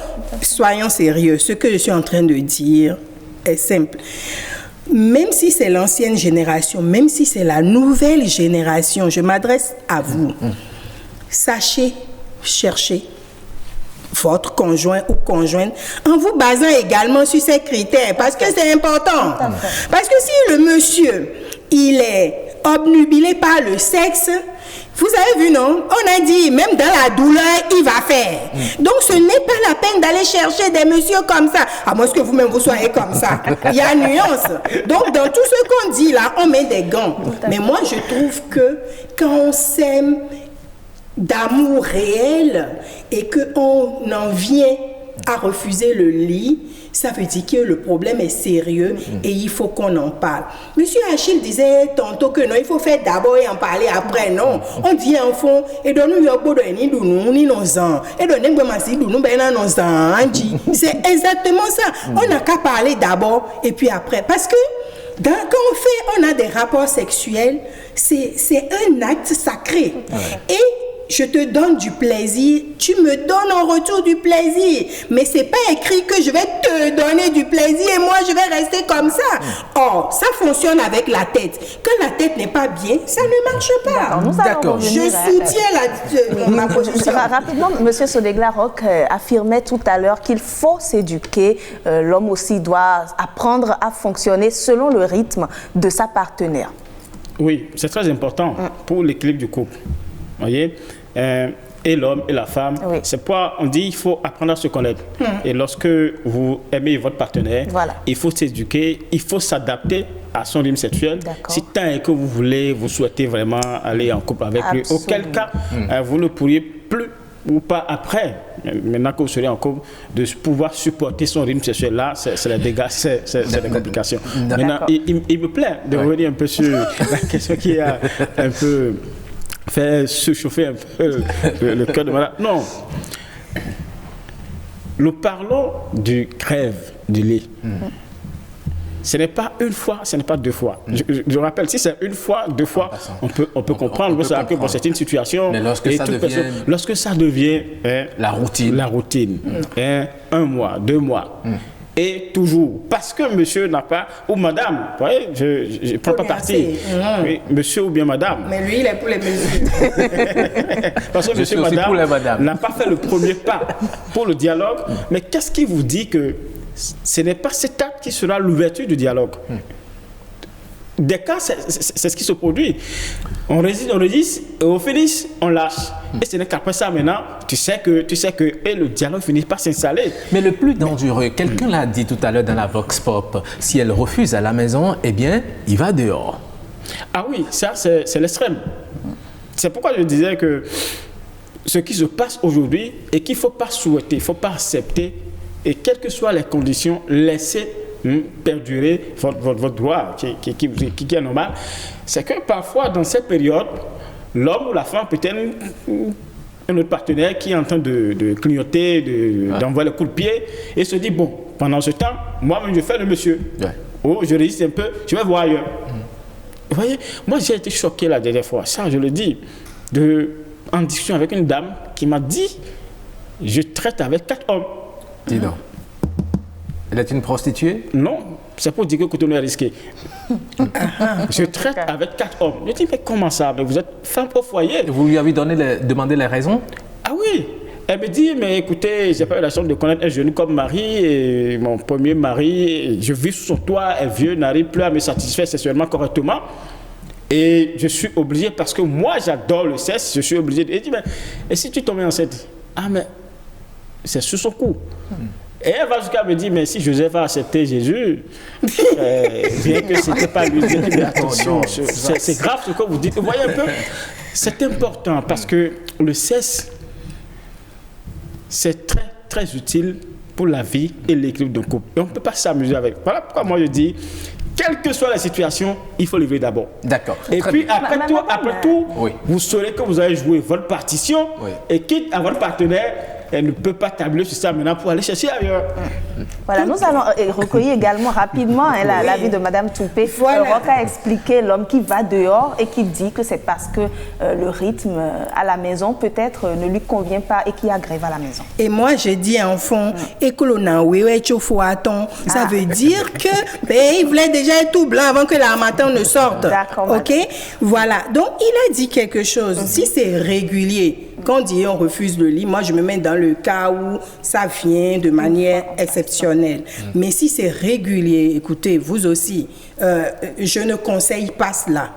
Soyons sérieux. Ce que je suis en train de dire est simple. Même si c'est l'ancienne génération, même si c'est la nouvelle génération, je m'adresse à vous. Sachez chercher votre conjoint ou conjointe en vous basant également sur ces critères parce que c'est important. Parce que si le monsieur, il est obnubilé par le sexe, vous avez vu, non? On a dit, même dans la douleur, il va faire. Donc, ce n'est pas la peine d'aller chercher des messieurs comme ça. À moins que vous-même, vous soyez comme ça. Il y a nuance. Donc, dans tout ce qu'on dit là, on met des gants. Mais moi, je trouve que quand on s'aime d'amour réel et qu'on en vient à refuser le lit, ça veut dire que le problème est sérieux et il faut qu'on en parle. Monsieur Achille disait tantôt que non, il faut faire d'abord et en parler après. Non, on dit en fond, et donne-nous ni nos ans, et donne-nous nos ans. C'est exactement ça. On n'a qu'à parler d'abord et puis après. Parce que quand on a des rapports sexuels, c'est un acte sacré. Et je te donne du plaisir, tu me donnes en retour du plaisir. Mais c'est pas écrit que je vais te donner du plaisir et moi je vais rester comme ça. Or, ça fonctionne avec la tête. Quand la tête n'est pas bien, ça ne marche pas. D'accord. Je soutiens ma position. Rapidement, M. Sodegla Roch affirmait tout à l'heure qu'il faut s'éduquer. L'homme aussi doit apprendre à fonctionner selon le rythme de sa partenaire. Oui, c'est très important pour l'équilibre du couple. Voyez, et l'homme et la femme, c'est pourquoi on dit il faut apprendre à se connaître. Et lorsque vous aimez votre partenaire, il faut s'éduquer, il faut s'adapter à son rythme sexuel. Si tant est que vous souhaitez vraiment aller en couple avec lui, auquel cas vous ne pourriez plus ou pas après, maintenant que vous serez en couple, de pouvoir supporter son rythme sexuel. Là, c'est les dégâts, c'est des complications. Maintenant, il me plaît de revenir un peu sur la question qui a un peu fait se chauffer un peu le cœur de madame. Non. Nous parlons du crève du lit. Ce n'est pas une fois, ce n'est pas deux fois. Je rappelle, si c'est une fois, deux fois, on peut comprendre. Que bon, c'est une situation. Mais lorsque ça devient la routine. Un mois, 2 mois. et toujours. Parce que monsieur n'a pas, ou madame, vous voyez, je ne prends pas parti. Oui, monsieur ou bien madame. Mais lui, il est pour les messieurs. Parce que monsieur, madame n'a pas fait le premier pas pour le dialogue. Mais qu'est-ce qui vous dit que ce n'est pas cet acte qui sera l'ouverture du dialogue? Des cas, c'est ce qui se produit. On résiste, et au finish, on lâche. Et ce n'est qu'après ça, maintenant, tu sais que et le dialogue finit par s'installer. Mais le plus dangereux, quelqu'un l'a dit tout à l'heure dans la Vox Pop, si elle refuse à la maison, eh bien, il va dehors. Ah oui, ça, c'est l'extrême. C'est pourquoi je disais que ce qui se passe aujourd'hui et qu'il ne faut pas souhaiter, il ne faut pas accepter, et quelles que soient les conditions, laisser perdurer votre droit qui est normal, c'est que parfois dans cette période, l'homme ou la femme peut-être un autre partenaire qui est en train de clignoter, d'envoyer le coup de pied et se dit bon, pendant ce temps, moi-même je fais le monsieur. Oh, je résiste un peu, je vais voir ailleurs. Vous voyez, moi j'ai été choqué la dernière fois, ça je le dis, en discussion avec une dame qui m'a dit je traite avec 4 hommes. Dis donc. Elle est une prostituée? Non, c'est pour dire que Cotonou est risqué. Je traite avec 4 hommes. Je dis, mais comment ça? Mais vous êtes femme au foyer. Vous lui avez demandé les raisons? Ah oui. Elle me dit, mais écoutez, j'ai pas eu la chance de connaître un jeune comme mari. Et mon premier mari, je vis sous son toit, est vieux, n'arrive plus à me satisfaire sexuellement correctement. Et je suis obligé, parce que moi j'adore le sexe, je suis obligé de... Et je dis, mais et si tu tombais enceinte? Ah, mais c'est sur son coup. Et elle va jusqu'à me dire, mais si Joseph a accepté Jésus, bien que ce n'était pas lui, mais attention, c'est grave ce que vous dites. Vous voyez un peu, c'est important parce que le sexe, c'est très, très utile pour la vie et l'équilibre d'un couple. Et on ne peut pas s'amuser avec. Voilà pourquoi moi je dis, quelle que soit la situation, il faut lever d'abord. D'accord. Et puis après tout, vous saurez que vous avez joué votre partition et quitte à votre partenaire, elle ne peut pas tabler sur ça maintenant pour aller chercher ailleurs. Voilà, nous allons recueillir également rapidement l'avis de Mme Toupé. Roch a expliqué l'homme qui va dehors et qui dit que c'est parce que le rythme à la maison peut-être ne lui convient pas et qui aggrave à la maison. Et moi, je dis en fond, ça veut dire que il voulait déjà être tout blanc avant que l'armateur ne sorte. D'accord. Ok, voilà. Donc, il a dit quelque chose. Si c'est régulier, quand on dit on refuse le lit, moi je me mets dans le cas où ça vient de manière exceptionnelle. Mais si c'est régulier, écoutez, vous aussi, je ne conseille pas cela.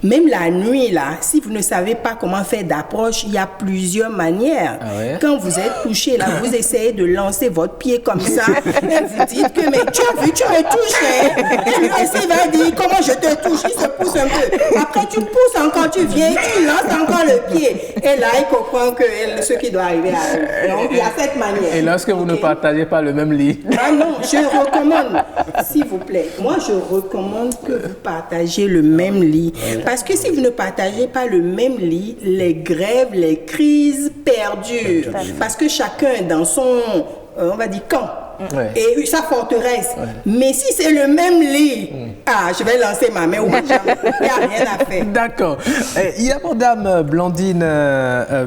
Même la nuit, là, si vous ne savez pas comment faire d'approche, il y a plusieurs manières. Quand vous êtes couché, là, vous essayez de lancer votre pied comme ça et vous dites que, mais tu as vu, tu me touches. Et lui aussi va dire, comment je te touche? Il se pousse un peu. Après, tu pousses encore, tu viens, tu lances encore le pied. Et là, il comprend que ce qui doit arriver à eux. Donc, il y a cette manière. Et lorsque vous ne partagez pas le même lit? Ah non, je recommande, s'il vous plaît, moi je recommande que vous partagiez le même lit. Parce que si vous ne partagez pas le même lit, les grèves, les crises perdurent. Parce que chacun est dans son, on va dire, camp. Et sa forteresse. Mais si c'est le même lit, je vais lancer ma main au jambe. Il n'y a rien à faire. D'accord. Il y a Madame Blandine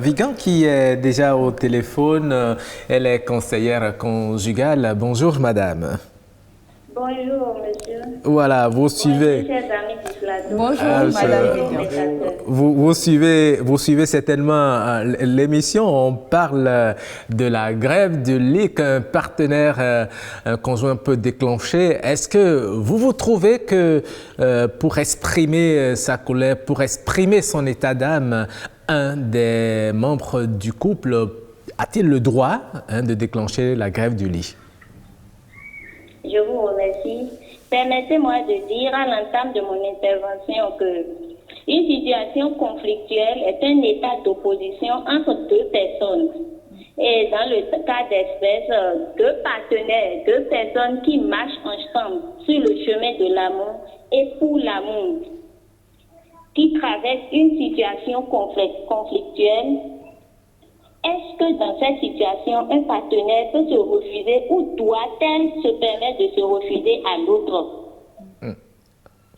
Vigan qui est déjà au téléphone. Elle est conseillère conjugale. Bonjour, Madame. Bonjour, monsieur. Voilà, vous suivez. Bonjour, chers amis du plateau. Bonjour, Madame. Vous suivez certainement l'émission. On parle de la grève du lit qu'un partenaire conjoint peut déclencher. Est-ce que vous trouvez que pour exprimer sa colère, pour exprimer son état d'âme, un des membres du couple a-t-il le droit de déclencher la grève du lit? Je vous remercie. Permettez-moi de dire à l'entame de mon intervention que une situation conflictuelle est un état d'opposition entre deux personnes. Et dans le cas d'espèce, deux partenaires, deux personnes qui marchent ensemble sur le chemin de l'amour et pour l'amour, qui traversent une situation conflictuelle. Est-ce que dans cette situation, un partenaire peut se refuser ou doit-elle se permettre de se refuser à l'autre?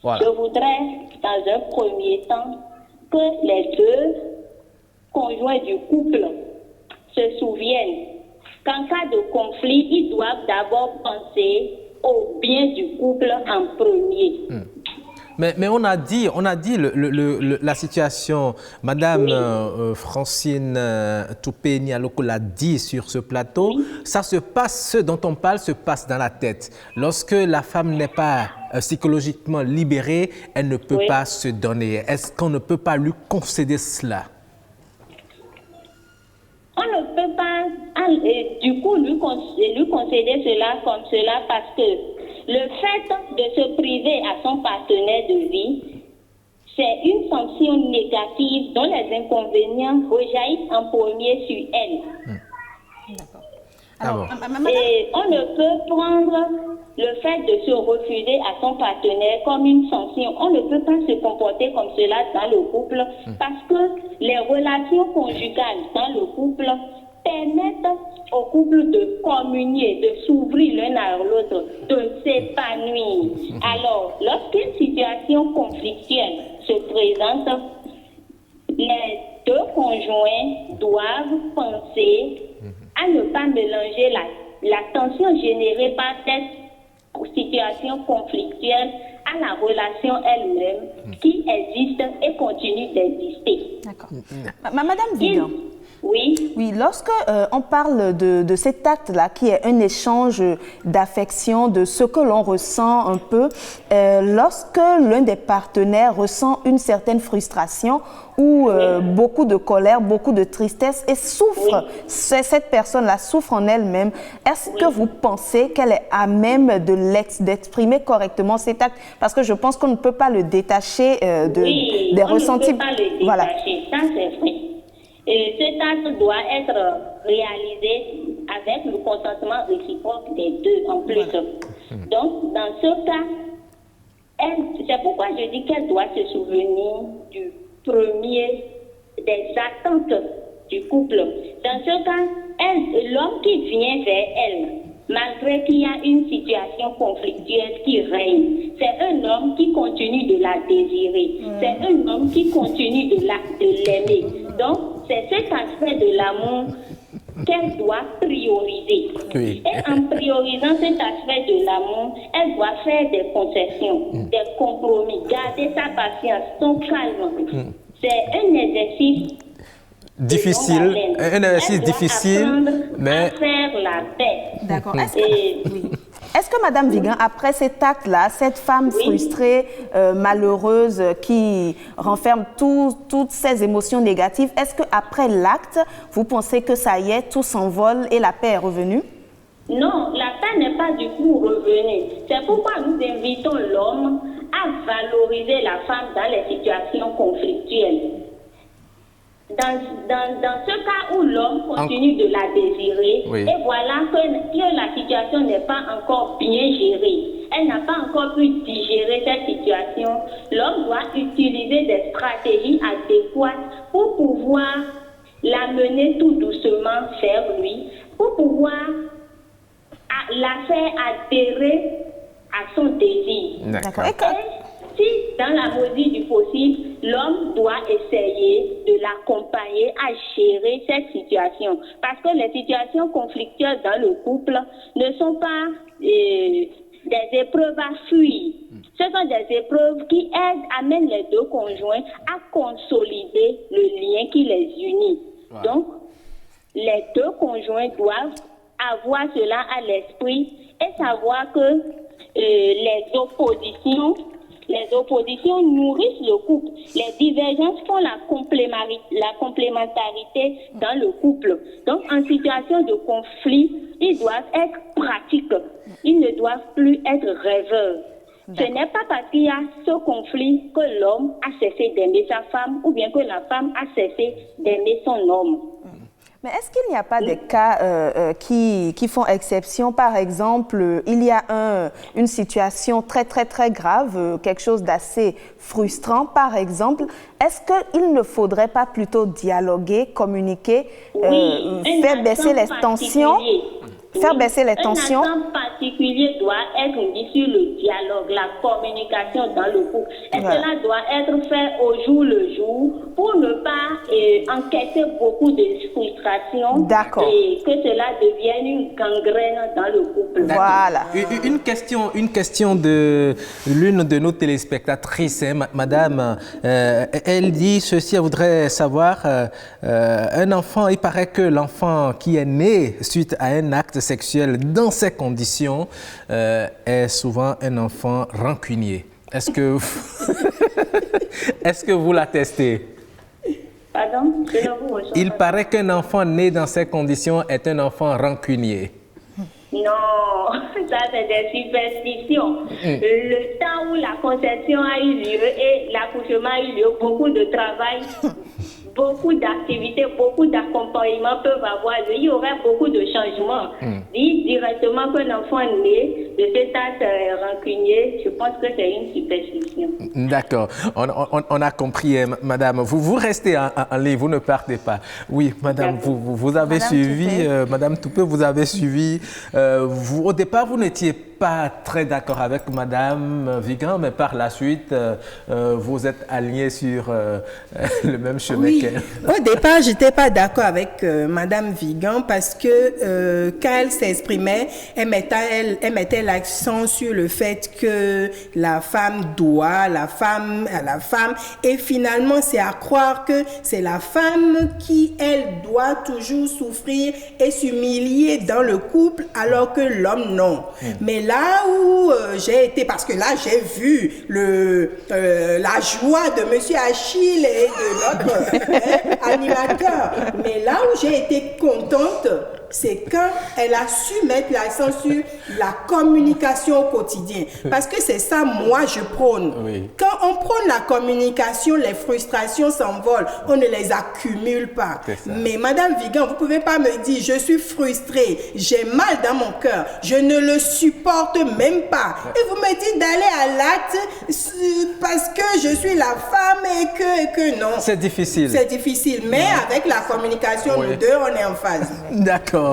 Voilà. Je voudrais, dans un premier temps, que les deux conjoints du couple se souviennent qu'en cas de conflit, ils doivent d'abord penser au bien du couple en premier. Mais on a dit la situation, Madame Francine Toupé Nialoko l'a dit sur ce plateau, ça se passe, ce dont on parle se passe dans la tête. Lorsque la femme n'est pas psychologiquement libérée, elle ne peut pas se donner. Est-ce qu'on ne peut pas lui concéder cela? On ne peut pas, du coup, lui concéder cela comme cela parce que le fait de se priver à son partenaire de vie, c'est une sanction négative dont les inconvénients rejaillissent en premier sur elle. Alors, et on ne peut prendre le fait de se refuser à son partenaire comme une sanction. On ne peut pas se comporter comme cela dans le couple parce que les relations conjugales dans le couple permettent au couple de communier, de s'ouvrir l'un à l'autre, de s'épanouir. Alors, lorsqu'une situation conflictuelle se présente, les deux conjoints doivent penser à ne pas mélanger la tension générée par cette situation conflictuelle à la relation elle-même qui existe et continue d'exister. D'accord. Madame Vigan. Oui, lorsque on parle de cet acte-là, qui est un échange d'affection, de ce que l'on ressent un peu, lorsque l'un des partenaires ressent une certaine frustration ou beaucoup de colère, beaucoup de tristesse et souffre, cette personne-là souffre en elle-même, est-ce que vous pensez qu'elle est à même d'exprimer correctement cet acte? Parce que je pense qu'on ne peut pas le détacher des ressentis. On ne peut pas le détacher, voilà. Ça c'est vrai. Et cet acte doit être réalisé avec le consentement réciproque des deux en plus. Donc, dans ce cas, c'est pourquoi je dis qu'elle doit se souvenir du premier des attentes du couple. Dans ce cas, l'homme qui vient vers elle, malgré qu'il y a une situation conflictuelle qui règne, c'est un homme qui continue de la désirer. C'est un homme qui continue de l'aimer. Donc, c'est cet aspect de l'amour qu'elle doit prioriser. Et en priorisant cet aspect de l'amour, elle doit faire des concessions, des compromis, garder sa patience, son calme. C'est un exercice difficile, mais à faire la paix. D'accord. Est-ce que Madame Vigan, après cet acte-là, cette femme frustrée, malheureuse, qui renferme toutes ses émotions négatives, est-ce qu'après l'acte, vous pensez que ça y est, tout s'envole et la paix est revenue? Non, la paix n'est pas du tout revenue. C'est pourquoi nous invitons l'homme à valoriser la femme dans les situations conflictuelles. Dans ce cas où l'homme continue de la désirer, et voilà que la situation n'est pas encore bien gérée, elle n'a pas encore pu digérer cette situation, l'homme doit utiliser des stratégies adéquates pour pouvoir l'amener tout doucement vers lui, pour pouvoir la faire adhérer à son désir. D'accord. Si, dans la mesure du possible, l'homme doit essayer de l'accompagner à gérer cette situation. Parce que les situations conflictuelles dans le couple ne sont pas des épreuves à fuir. Ce sont des épreuves qui amènent les deux conjoints à consolider le lien qui les unit. Donc, les deux conjoints doivent avoir cela à l'esprit et savoir que les oppositions nourrissent le couple. Les divergences font la complémentarité dans le couple. Donc, en situation de conflit, ils doivent être pratiques. Ils ne doivent plus être rêveurs. Ce n'est pas parce qu'il y a ce conflit que l'homme a cessé d'aimer sa femme ou bien que la femme a cessé d'aimer son homme. Mais est-ce qu'il n'y a pas des cas qui font exception? Par exemple, il y a une situation très grave, quelque chose d'assez frustrant, par exemple. Est-ce qu'il ne faudrait pas plutôt dialoguer, communiquer, faire baisser les tensions? Faire baisser les tensions. Un accent particulier doit être mis sur le dialogue, la communication dans le couple. Et cela doit être fait au jour le jour pour ne pas encaisser beaucoup de frustration et que cela devienne une gangrène dans le couple. Voilà. Une question de l'une de nos téléspectatrices, hein, madame. Elle dit ceci, elle voudrait savoir, un enfant, il paraît que l'enfant qui est né suite à un acte sexuel dans ces conditions est souvent un enfant rancunier. Est-ce que vous l'attestez? Pardon, je ne vous reçois pas. Il paraît qu'un enfant né dans ces conditions est un enfant rancunier. Non, ça c'est des superstitions. Le temps où la conception a eu lieu et l'accouchement a eu lieu, beaucoup de travail, beaucoup d'activités, beaucoup d'accompagnements peuvent avoir lieu. Il y aurait beaucoup de changements. Dire directement qu'un enfant né de cet acte rancunier, je pense que c'est une superstition. D'accord, on a compris, hein, madame. Vous restez en ligne, vous ne partez pas. Oui, madame, vous avez suivi, madame Toupé, vous avez suivi. Au départ, vous n'étiez pas très d'accord avec madame Vigan, mais par la suite, vous êtes alignés sur le même chemin qu'elle. Au départ, je n'étais pas d'accord avec madame Vigan parce que quand elle s'exprimait, elle mettait l'accent sur le fait que la femme doit, la femme à la femme, et finalement, c'est à croire que c'est la femme qui, elle, doit toujours souffrir et s'humilier dans le couple, alors que l'homme, non. Mais là où j'ai été, parce que là, j'ai vu la joie de monsieur Achille et de notre animateur, mais là où j'ai été contente, c'est quand elle a su mettre l'accent sur la communication au quotidien. Parce que c'est ça, moi, je prône. Oui. Quand on prône la communication, les frustrations s'envolent. On ne les accumule pas. Mais Madame Vigan, vous ne pouvez pas me dire, je suis frustrée, j'ai mal dans mon cœur, je ne le supporte même pas. Et vous me dites d'aller à l'acte parce que je suis la femme et que non. C'est difficile. C'est difficile. Mais avec la communication, nous deux, on est en phase. D'accord.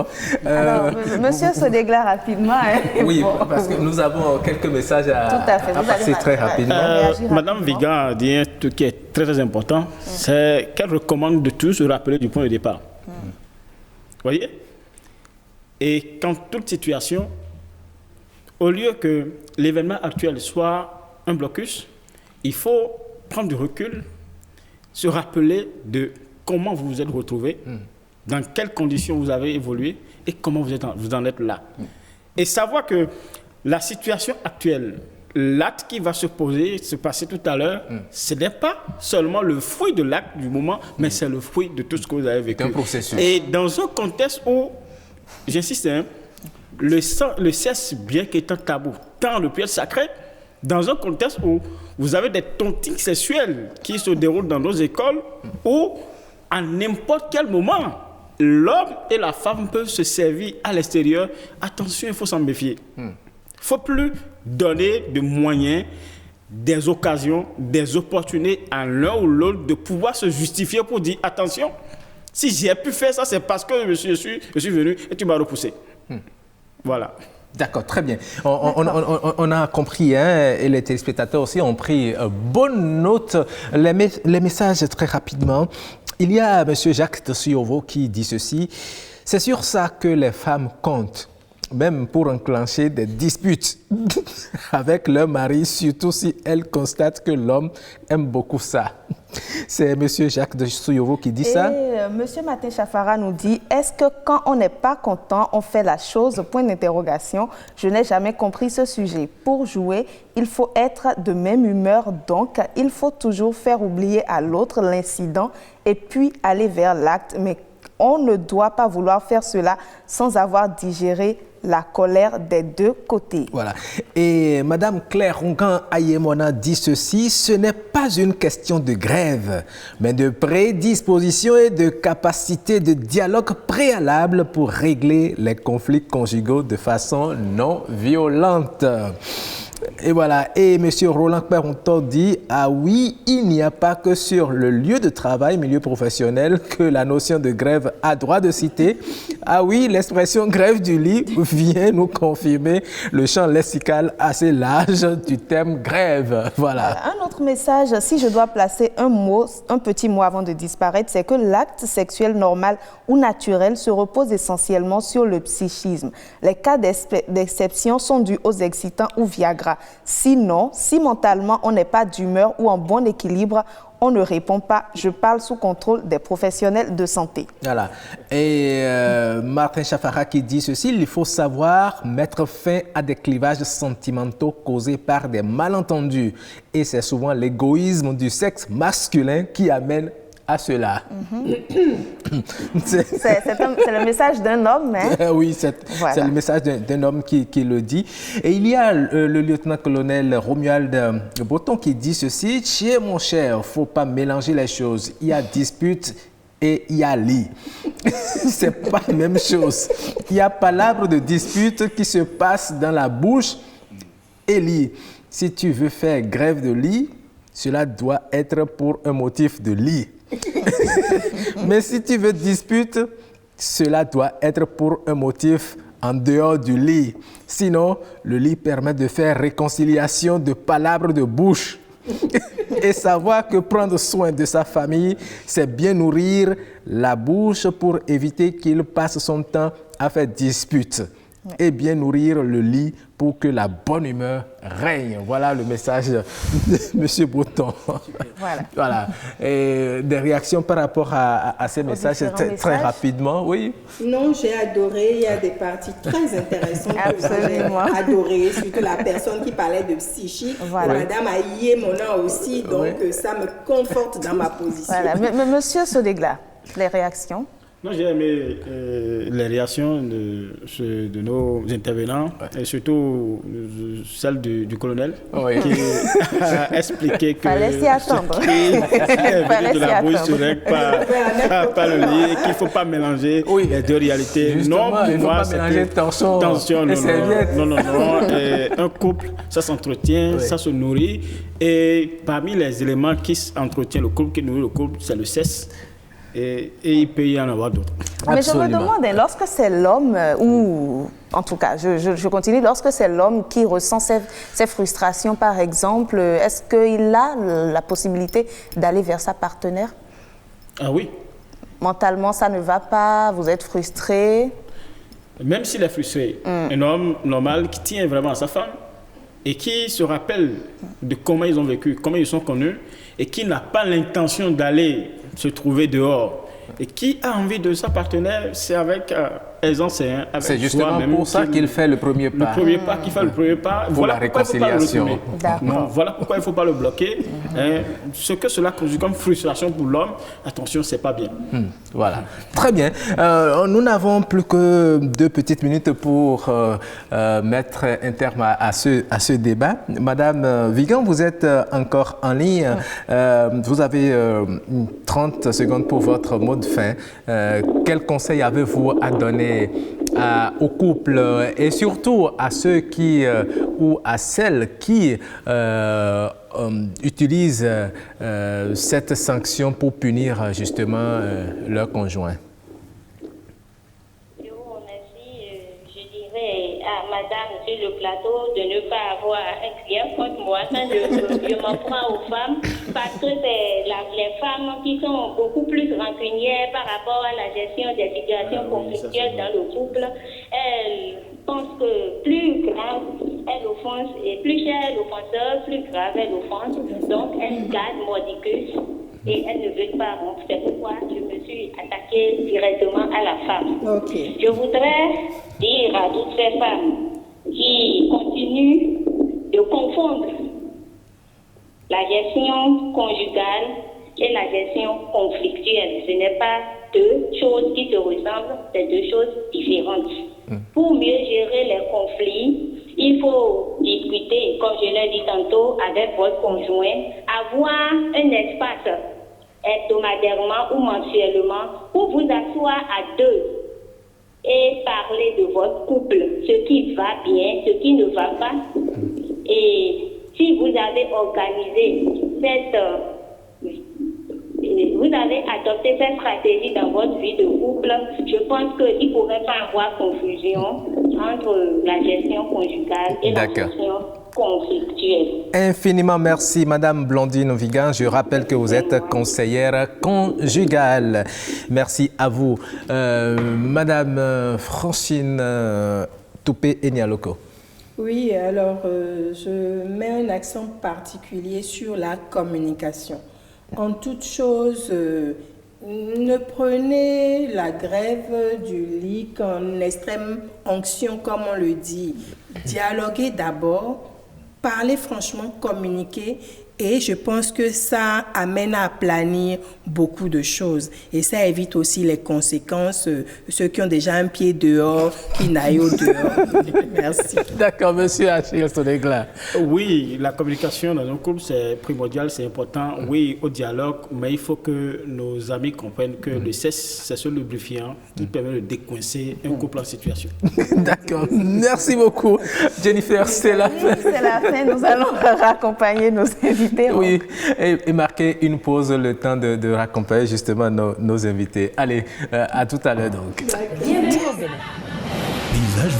Alors, monsieur Sodegla, rapidement. Hein. Oui, parce que nous avons quelques messages à passer très rapidement. Madame Vigan a dit un truc qui est très important, c'est qu'elle recommande de tous se rappeler du point de départ. Vous voyez? Et dans toute situation, au lieu que l'événement actuel soit un blocus, il faut prendre du recul, se rappeler de comment vous vous êtes retrouvés, dans quelles conditions vous avez évolué et comment vous en êtes là. Et savoir que la situation actuelle, l'acte qui va se passer tout à l'heure, ce n'est pas seulement le fruit de l'acte du moment, mais c'est le fruit de tout ce que vous avez vécu. C'est un processus. Et dans un contexte où, j'insiste, le sexe, bien qu'étant tabou, tant le piège sacré, dans un contexte où vous avez des tontines sexuelles qui se déroulent dans nos écoles, où à n'importe quel moment, l'homme et la femme peuvent se servir à l'extérieur. Attention, il faut s'en méfier. Il ne faut plus donner de moyens, des occasions, des opportunités à l'un ou l'autre de pouvoir se justifier pour dire attention, si j'ai pu faire ça, c'est parce que je suis venu et tu m'as repoussé. Voilà. D'accord, très bien. On a compris, hein, et les téléspectateurs aussi ont pris bonne note. Les messages très rapidement. Il y a M. Jacques de Siovo qui dit ceci. C'est sur ça que les femmes comptent, même pour enclencher des disputes avec leur mari, surtout si elles constatent que l'homme aime beaucoup ça. C'est M. Jacques de Siovo qui dit ça. M. Martin Chafara nous dit, est-ce que quand on n'est pas content, on fait la chose? Point d'interrogation. Je n'ai jamais compris ce sujet. Pour jouer, il faut être de même humeur, donc il faut toujours faire oublier à l'autre l'incident et puis aller vers l'acte. Mais on ne doit pas vouloir faire cela sans avoir digéré la colère des deux côtés. Voilà. Et Madame Claire Rongan Ayemona dit ceci, ce n'est pas une question de grève, mais de prédisposition et de capacité de dialogue préalable pour régler les conflits conjugaux de façon non violente. Et voilà, et M. Roland Perronton dit « Ah oui, il n'y a pas que sur le lieu de travail, milieu professionnel, que la notion de grève a droit de citer. Ah oui, l'expression grève du lit vient nous confirmer le champ lexical assez large du terme grève. » Voilà. Un autre message, si je dois placer un petit mot avant de disparaître, c'est que l'acte sexuel normal ou naturel se repose essentiellement sur le psychisme. Les cas d'exception sont dus aux excitants ou Viagra. Sinon, si mentalement on n'est pas d'humeur ou en bon équilibre, on ne répond pas. Je parle sous contrôle des professionnels de santé. Voilà. Et Martin Chafara qui dit ceci, il faut savoir mettre fin à des clivages sentimentaux causés par des malentendus. Et c'est souvent l'égoïsme du sexe masculin qui amène à cela. C'est le message d'un homme. Hein? Oui, c'est le message d'un homme qui le dit. Et il y a le lieutenant-colonel Romuald Botton qui dit ceci, « Chez mon cher, il ne faut pas mélanger les choses. Il y a dispute et il y a lit. » C'est pas la même chose. Il y a palabre de dispute qui se passe dans la bouche et lit. Si tu veux faire grève de lit, cela doit être pour un motif de lit. Mais si tu veux dispute, cela doit être pour un motif en dehors du lit. Sinon, le lit permet de faire réconciliation de palabres de bouche. Et savoir que prendre soin de sa famille, c'est bien nourrir la bouche pour éviter qu'il passe son temps à faire dispute. Et bien nourrir le lit pour que la bonne humeur règne. Voilà le message de M. Botton. Voilà. Et des réactions par rapport à ces messages, très rapidement, oui. Non, j'ai adoré. Il y a des parties très intéressantes que j'ai adoré, surtout la personne qui parlait de psychique. Voilà. Madame Aïe Mona aussi, donc ça me conforte dans ma position. Voilà. Mais Monsieur Sodegla, les réactions? Non, j'ai aimé les réactions de nos intervenants, et surtout celle du colonel, qui a expliqué que fallait s'y attendre. Ce qui est venu de la bouche serait pas le lit, qu'il ne faut pas mélanger les deux réalités. Justement, non, pour moi, c'est mélanger tension non. Un couple, ça s'entretient, ça se nourrit, et parmi les éléments qui entretiennent le couple, qui nourrit le couple, c'est le sexe. Et il peut y en avoir d'autres. Mais je me demande, lorsque c'est l'homme, ou en tout cas, je continue, lorsque c'est l'homme qui ressent ses frustrations, par exemple, est-ce qu'il a la possibilité d'aller vers sa partenaire? Ah oui. Mentalement, ça ne va pas, vous êtes frustré? Même s'il est frustré, un homme normal qui tient vraiment à sa femme et qui se rappelle de comment ils ont vécu, comment ils sont connus, et qui n'a pas l'intention d'aller se trouver dehors et qui a envie de sa partenaire, c'est avec aisance, c'est justement pour ça qu'il fait le premier pas. Le premier pas, qu'il fait le premier pas. Pour la réconciliation. Voilà pourquoi il ne faut pas le bloquer. Ce que cela conduit comme frustration pour l'homme, attention, c'est pas bien. Voilà. Très bien. Nous n'avons plus que 2 petites minutes pour mettre un terme à ce débat. Madame Vigan, vous êtes encore en ligne. Vous avez 30 secondes pour votre mot de fin. Quel conseil avez-vous à donner aux couples et surtout à ceux qui ou à celles qui utilisent cette sanction pour punir justement leur conjoint? Je vous remercie. Je dirais à madame sur le plateau de ne pas avoir un client contre moi. Ça, je m'en prends aux femmes parce que c'est les femmes qui sont beaucoup plus rancunières par rapport à la gestion des situations conflictuelles dans le couple. Elles pensent que plus grave est l'offense et plus cher est l'offenseur, plus grave est l'offense. Donc elles gardent mordicus et elles ne veulent pas rompre. C'est pourquoi je me suis attaquée directement à la femme. Je voudrais dire à toutes ces femmes qui continuent de confondre la gestion conjugale et la gestion conflictuelle. Ce n'est pas 2 choses qui se ressemblent, c'est 2 choses différentes. Pour mieux gérer les conflits, il faut discuter, comme je l'ai dit tantôt, avec votre conjoint, avoir un espace hebdomadairement ou mensuellement pour vous asseoir à 2 et parler de votre couple, ce qui va bien, ce qui ne va pas, Et si vous avez organisé vous avez adopté cette stratégie dans votre vie de couple, je pense qu'il ne pourrait pas avoir confusion entre la gestion conjugale et la gestion conflictuelle. Infiniment merci, Madame Blandine Vigan. Je rappelle que vous êtes conseillère conjugale. Merci à vous. Madame Francine Toupé-Enialoko. Oui, alors je mets un accent particulier sur la communication. En toute chose, ne prenez la grève du lit qu'en extrême onction, comme on le dit. Dialoguez d'abord, parlez franchement, communiquez. Et je pense que ça amène à aplanir beaucoup de choses. Et ça évite aussi les conséquences, ceux qui ont déjà un pied dehors, qui n'aillent au dehors. Merci. D'accord, monsieur Achille Sonegla. Oui, la communication dans un couple, c'est primordial, c'est important. Oui, au dialogue, mais il faut que nos amis comprennent que le sexe, c'est ce lubrifiant qui permet de décoincer un couple en situation. D'accord, merci beaucoup. Jennifer, c'est la fin. C'est la fin, nous allons raccompagner nos invités. Oui, et marquer une pause, le temps de raccompagner justement nos invités. Allez, à tout à l'heure donc. Paysage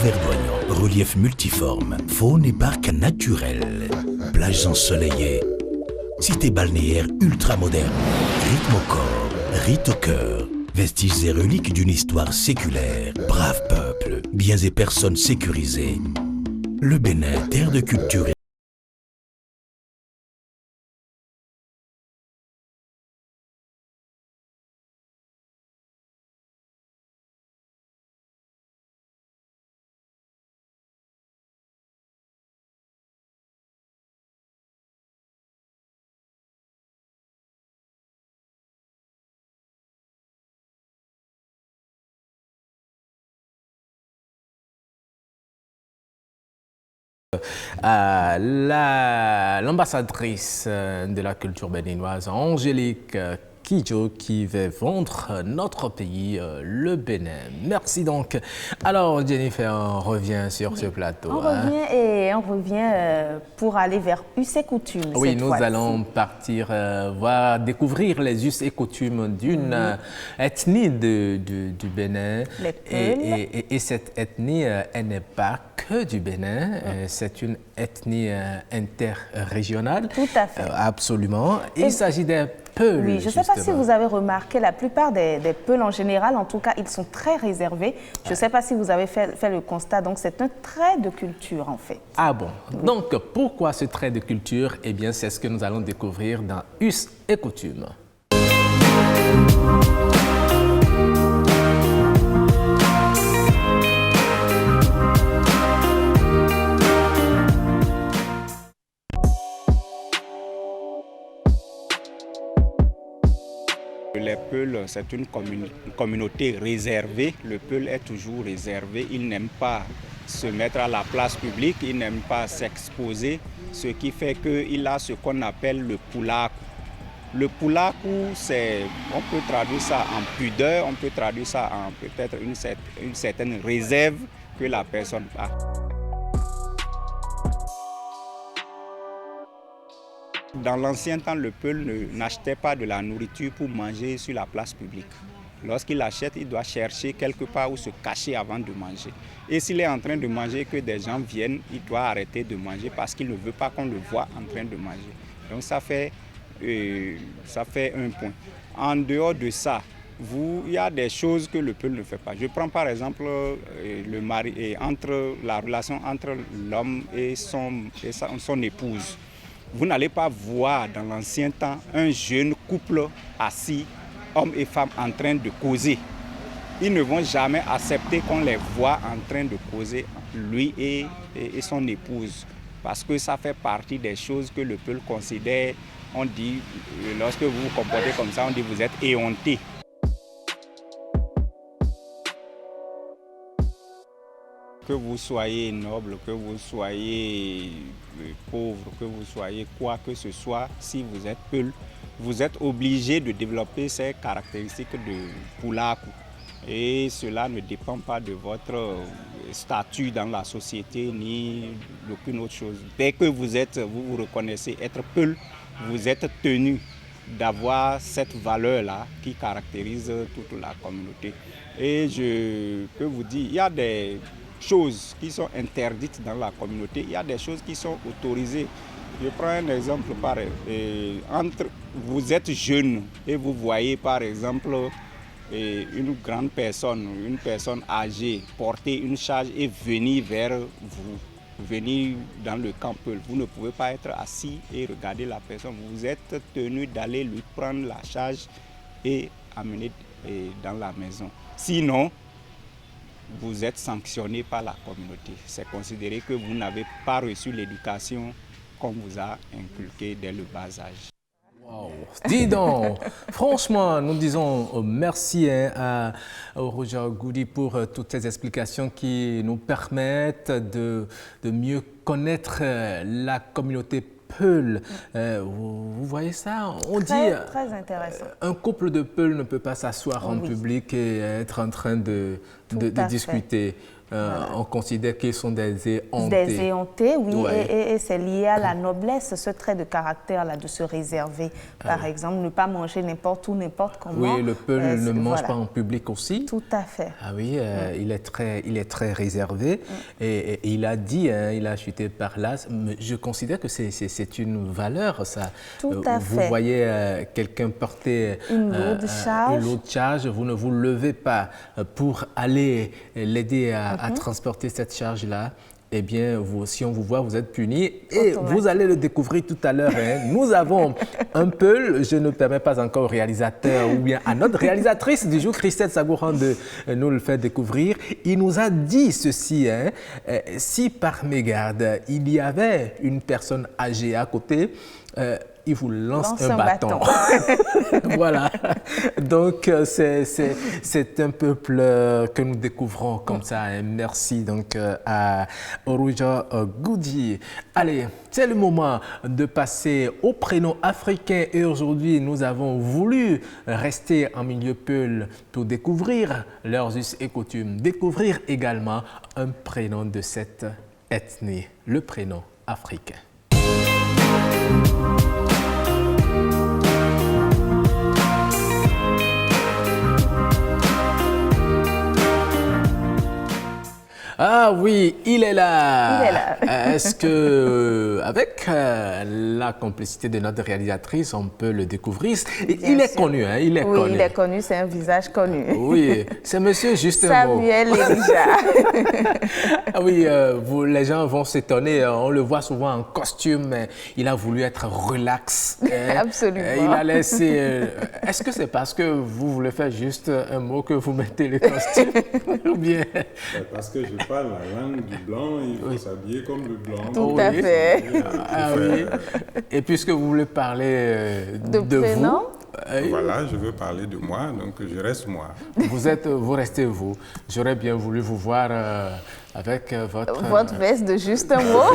verdoyant, relief multiforme, faune et parc naturel, plages ensoleillées, cité balnéaire ultra moderne, rythme au corps, rite au cœur, vestiges et reliques d'une histoire séculaire, brave peuple, biens et personnes sécurisées. Le Bénin, terre de culture et à l'ambassadrice de la culture béninoise, Angélique Kidjo, qui va vendre notre pays, le Bénin. Merci donc. Alors Jennifer, on revient sur ce plateau. On revient pour aller vers us et coutumes. Oui, nous allons partir découvrir les us et coutumes d'une ethnie du Bénin. Les Peuls. Et cette ethnie, elle n'est pas que du Bénin, c'est une ethnie interrégionale. Tout à fait. Absolument. Il s'agit des Peuls. Oui, je ne sais pas si vous avez remarqué, la plupart des Peuls en général, en tout cas, ils sont très réservés. Je ne sais pas si vous avez fait le constat, donc c'est un trait de culture en fait. Ah bon? Donc pourquoi ce trait de culture? Eh bien, c'est ce que nous allons découvrir dans Us et coutumes. Les Peuls, c'est une communauté réservée. Le Peul est toujours réservé. Il n'aime pas se mettre à la place publique, il n'aime pas s'exposer, ce qui fait qu'il a ce qu'on appelle le poulakou. Le poulakou, on peut traduire ça en pudeur, on peut traduire ça en peut-être une certaine réserve que la personne a. Dans l'ancien temps, le Peul n'achetait pas de la nourriture pour manger sur la place publique. Lorsqu'il achète, il doit chercher quelque part où se cacher avant de manger. Et s'il est en train de manger, que des gens viennent, il doit arrêter de manger parce qu'il ne veut pas qu'on le voie en train de manger. Donc ça fait un point. En dehors de ça, il y a des choses que le Peul ne fait pas. Je prends par exemple la relation entre l'homme et son épouse. Vous n'allez pas voir dans l'ancien temps un jeune couple assis, homme et femme, en train de causer. Ils ne vont jamais accepter qu'on les voit en train de causer, lui et son épouse. Parce que ça fait partie des choses que le Peul considère. On dit, lorsque vous vous comportez comme ça, on dit vous êtes éhonté. Que vous soyez noble, que vous soyez pauvre, que vous soyez quoi que ce soit, si vous êtes Peul, vous êtes obligé de développer ces caractéristiques de poulakou. Et cela ne dépend pas de votre statut dans la société ni aucune autre chose. Dès que vous vous reconnaissez être Peul, vous êtes tenu d'avoir cette valeur-là qui caractérise toute la communauté. Et je peux vous dire, il y a des choses qui sont interdites dans la communauté, il y a des choses qui sont autorisées. Je prends un exemple, vous êtes jeune et vous voyez par exemple une grande personne, une personne âgée, porter une charge et venir vers vous, venir dans le camp Peul. Vous ne pouvez pas être assis et regarder la personne. Vous êtes tenu d'aller lui prendre la charge et amener dans la maison. Sinon, vous êtes sanctionné par la communauté. C'est considéré que vous n'avez pas reçu l'éducation qu'on vous a inculquée dès le bas âge. Wow. Dis donc, franchement, nous disons merci à Roger Goody pour toutes ces explications qui nous permettent de mieux connaître la communauté Peul. Vous voyez ça? On dit très intéressant. Un couple de Peul ne peut pas s'asseoir en public et être en train de discuter. Voilà. On considère qu'ils sont des éhontés. Des éhontés, oui, ouais. Et c'est lié à la noblesse, ce trait de caractère-là, de se réserver. Par exemple, ne pas manger n'importe où, n'importe comment. Oui, le Peul ne mange pas en public aussi. Tout à fait. Ah oui, il est très réservé. Et il a dit, il a chuté par là, je considère que c'est une valeur, ça. Tout à fait. Vous voyez quelqu'un porter une lourde charge, vous ne vous levez pas pour aller l'aider à transporter cette charge-là, eh bien, si on vous voit, vous êtes puni. Et vous allez le découvrir tout à l'heure. Nous avons un Peul, je ne permets pas encore au réalisateur ou bien à notre réalisatrice du jour, Christelle Sagouran, de nous le faire découvrir. Il nous a dit ceci, si par mégarde, il y avait une personne âgée à côté, il vous lance un bâton. Voilà. Donc, c'est un peuple que nous découvrons comme ça. Merci donc à Oruja Goody. Allez, c'est le moment de passer au prénom africain. Et aujourd'hui, nous avons voulu rester en milieu Peul pour découvrir leurs us et coutumes. Découvrir également un prénom de cette ethnie, le prénom africain. Ah oui, il est là. Il est là. Est-ce que, avec la complicité de notre réalisatrice, on peut le découvrir? Il est connu, hein? Il est connu. Oui, il est connu, c'est un visage connu. Oui, c'est monsieur Justin Samuel Elijah. Ah oui, les gens vont s'étonner. On le voit souvent en costume, mais il a voulu être relax. Absolument. Il a laissé... Est-ce que c'est parce que vous voulez faire juste un mot que vous mettez le costume? Ou bien... Parce que je parle la langue du blanc, il faut s'habiller comme le blanc. Tout à fait. Ah oui. Et puisque vous voulez parler de vous, voilà, je veux parler de moi, donc je reste moi. Vous restez vous. J'aurais bien voulu vous voir avec votre veste de juste un mot.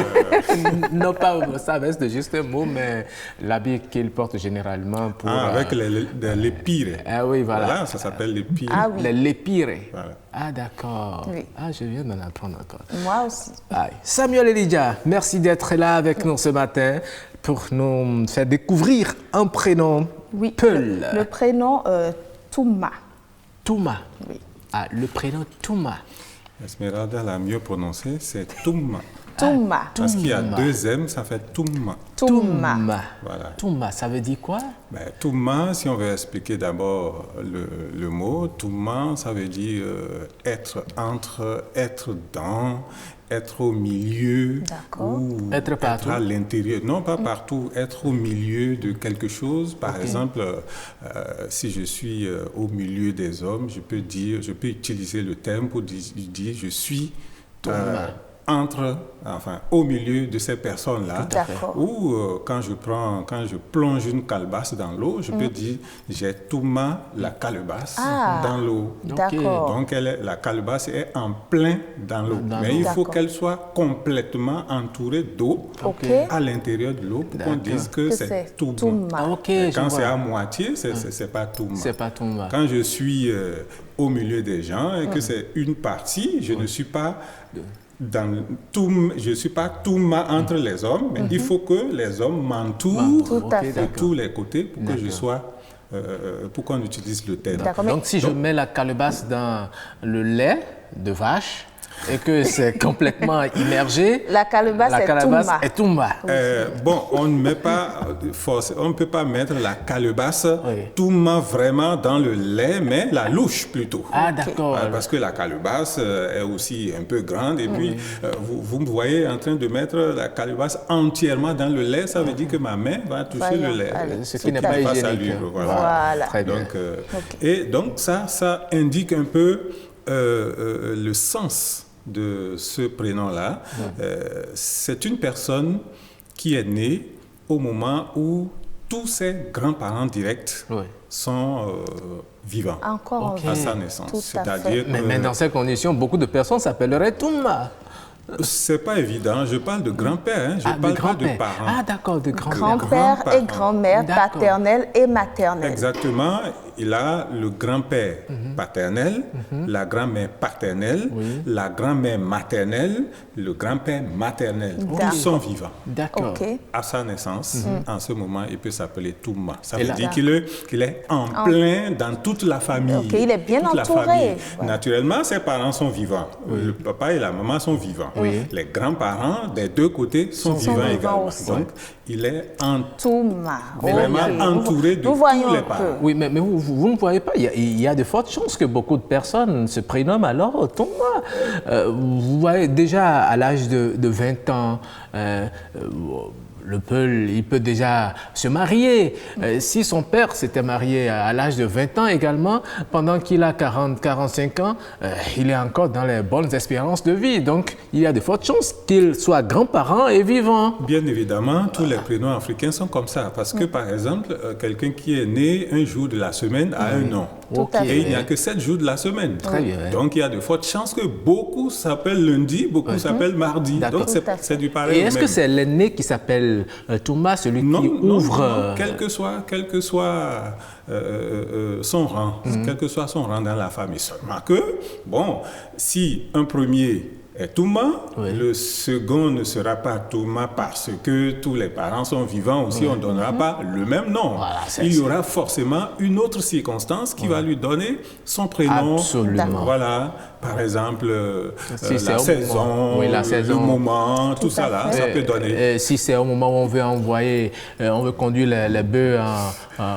Non pas sa veste de juste un mot, mais l'habit qu'il porte généralement pour... avec les lépires. Ah oui, voilà. Voilà, ça s'appelle lépire. Ah oui. Les lépires. Voilà. Ah d'accord. Oui. Ah, je viens d'en apprendre encore. Moi aussi. Aïe. Samuel Elijah, merci d'être là avec nous ce matin pour nous faire découvrir un prénom. Oui, Peul. Le prénom Touma. Touma. Oui. Ah, le prénom Touma. Esmeralda l'a mieux prononcé, c'est Touma. Touma. Parce qu'il y a deux M, ça fait Touma. Touma. Voilà. Touma, ça veut dire quoi? Touma, si on veut expliquer d'abord le mot, Touma, ça veut dire être entre, être dans, être au milieu, ou être partout, à l'intérieur. Non, pas partout, être au milieu de quelque chose. Par exemple, si je suis au milieu des hommes, je peux utiliser le terme pour dire je suis au milieu de ces personnes-là. Ou quand je plonge une calebasse dans l'eau, je peux dire j'ai Touma, la calebasse, dans l'eau. Donc la calebasse est en plein dans l'eau. Mais il faut qu'elle soit complètement entourée d'eau à l'intérieur de l'eau pour qu'on dise que c'est Touma. Quand c'est à moitié, c'est pas Touma. Quand je suis au milieu des gens et que c'est une partie, je ne suis pas je ne suis pas Touma entre les hommes, mais il faut que les hommes m'entourent de tous les côtés pour que je sois, pour qu'on utilise le terme. Donc si je mets la calebasse dans le lait de vache, et que c'est complètement immergé, la calebasse est Touma. Bon, on ne peut pas mettre la calebasse Touma vraiment dans le lait, mais la louche plutôt. Ah, d'accord. Parce que la calebasse est aussi un peu grande et puis vous me voyez en train de mettre la calebasse entièrement dans le lait, ça veut dire que ma main va toucher le lait. Ce qui n'est pas hygiénique. Voilà. Très bien. Et donc ça indique un peu le sens de ce prénom-là. C'est une personne qui est née au moment où tous ses grands-parents directs sont vivants à sa naissance. C'est-à-dire mais dans ces conditions, beaucoup de personnes s'appelleraient Touma. C'est pas évident. Je parle de grand-père, je parle pas de parents. Ah d'accord, de grand-père et grand-mère, paternelle et maternelle. Exactement. Il a le grand-père paternel, la grand-mère paternelle, la grand-mère maternelle, le grand-père maternel. Tous sont vivants. D'accord. À sa naissance, en ce moment, il peut s'appeler Touma. Ça veut dire qu'il est en plein dans toute la famille. Il est bien entouré. Naturellement, ses parents sont vivants. Le papa et la maman sont vivants. Les grands-parents des deux côtés sont vivants également. Aussi. Donc, il est vraiment entouré de tous les parents. Oui, mais vous ne voyez pas, il y a de fortes chances que beaucoup de personnes se prénomment alors Touma. Vous voyez, déjà à l'âge de 20 ans, il peut déjà se marier. Si son père s'était marié à l'âge de 20 ans également, pendant qu'il a 40-45 ans, il est encore dans les bonnes espérances de vie. Donc, il y a de fortes chances qu'il soit grand-parent et vivant. Bien évidemment, tous les prénoms africains sont comme ça. Parce que, par exemple, quelqu'un qui est né un jour de la semaine a un nom. Et il n'y a que 7 jours de la semaine. Très bien. Donc, il y a de fortes chances que beaucoup s'appellent lundi, beaucoup s'appellent mardi. Donc, c'est du pareil. Et est-ce que c'est l'aîné qui s'appelle Touma, celui qui ouvre... Non, quel que soit son rang, quel que soit son rang dans la famille. Seulement que, bon, si un premier est Touma, le second ne sera pas Touma parce que tous les parents sont vivants aussi, on ne donnera pas le même nom. Voilà, il y aura forcément une autre circonstance qui va lui donner son prénom. Absolument. Voilà, par exemple, la saison, le moment, tout ça là, ça peut donner. Si c'est au moment où on veut conduire les bœufs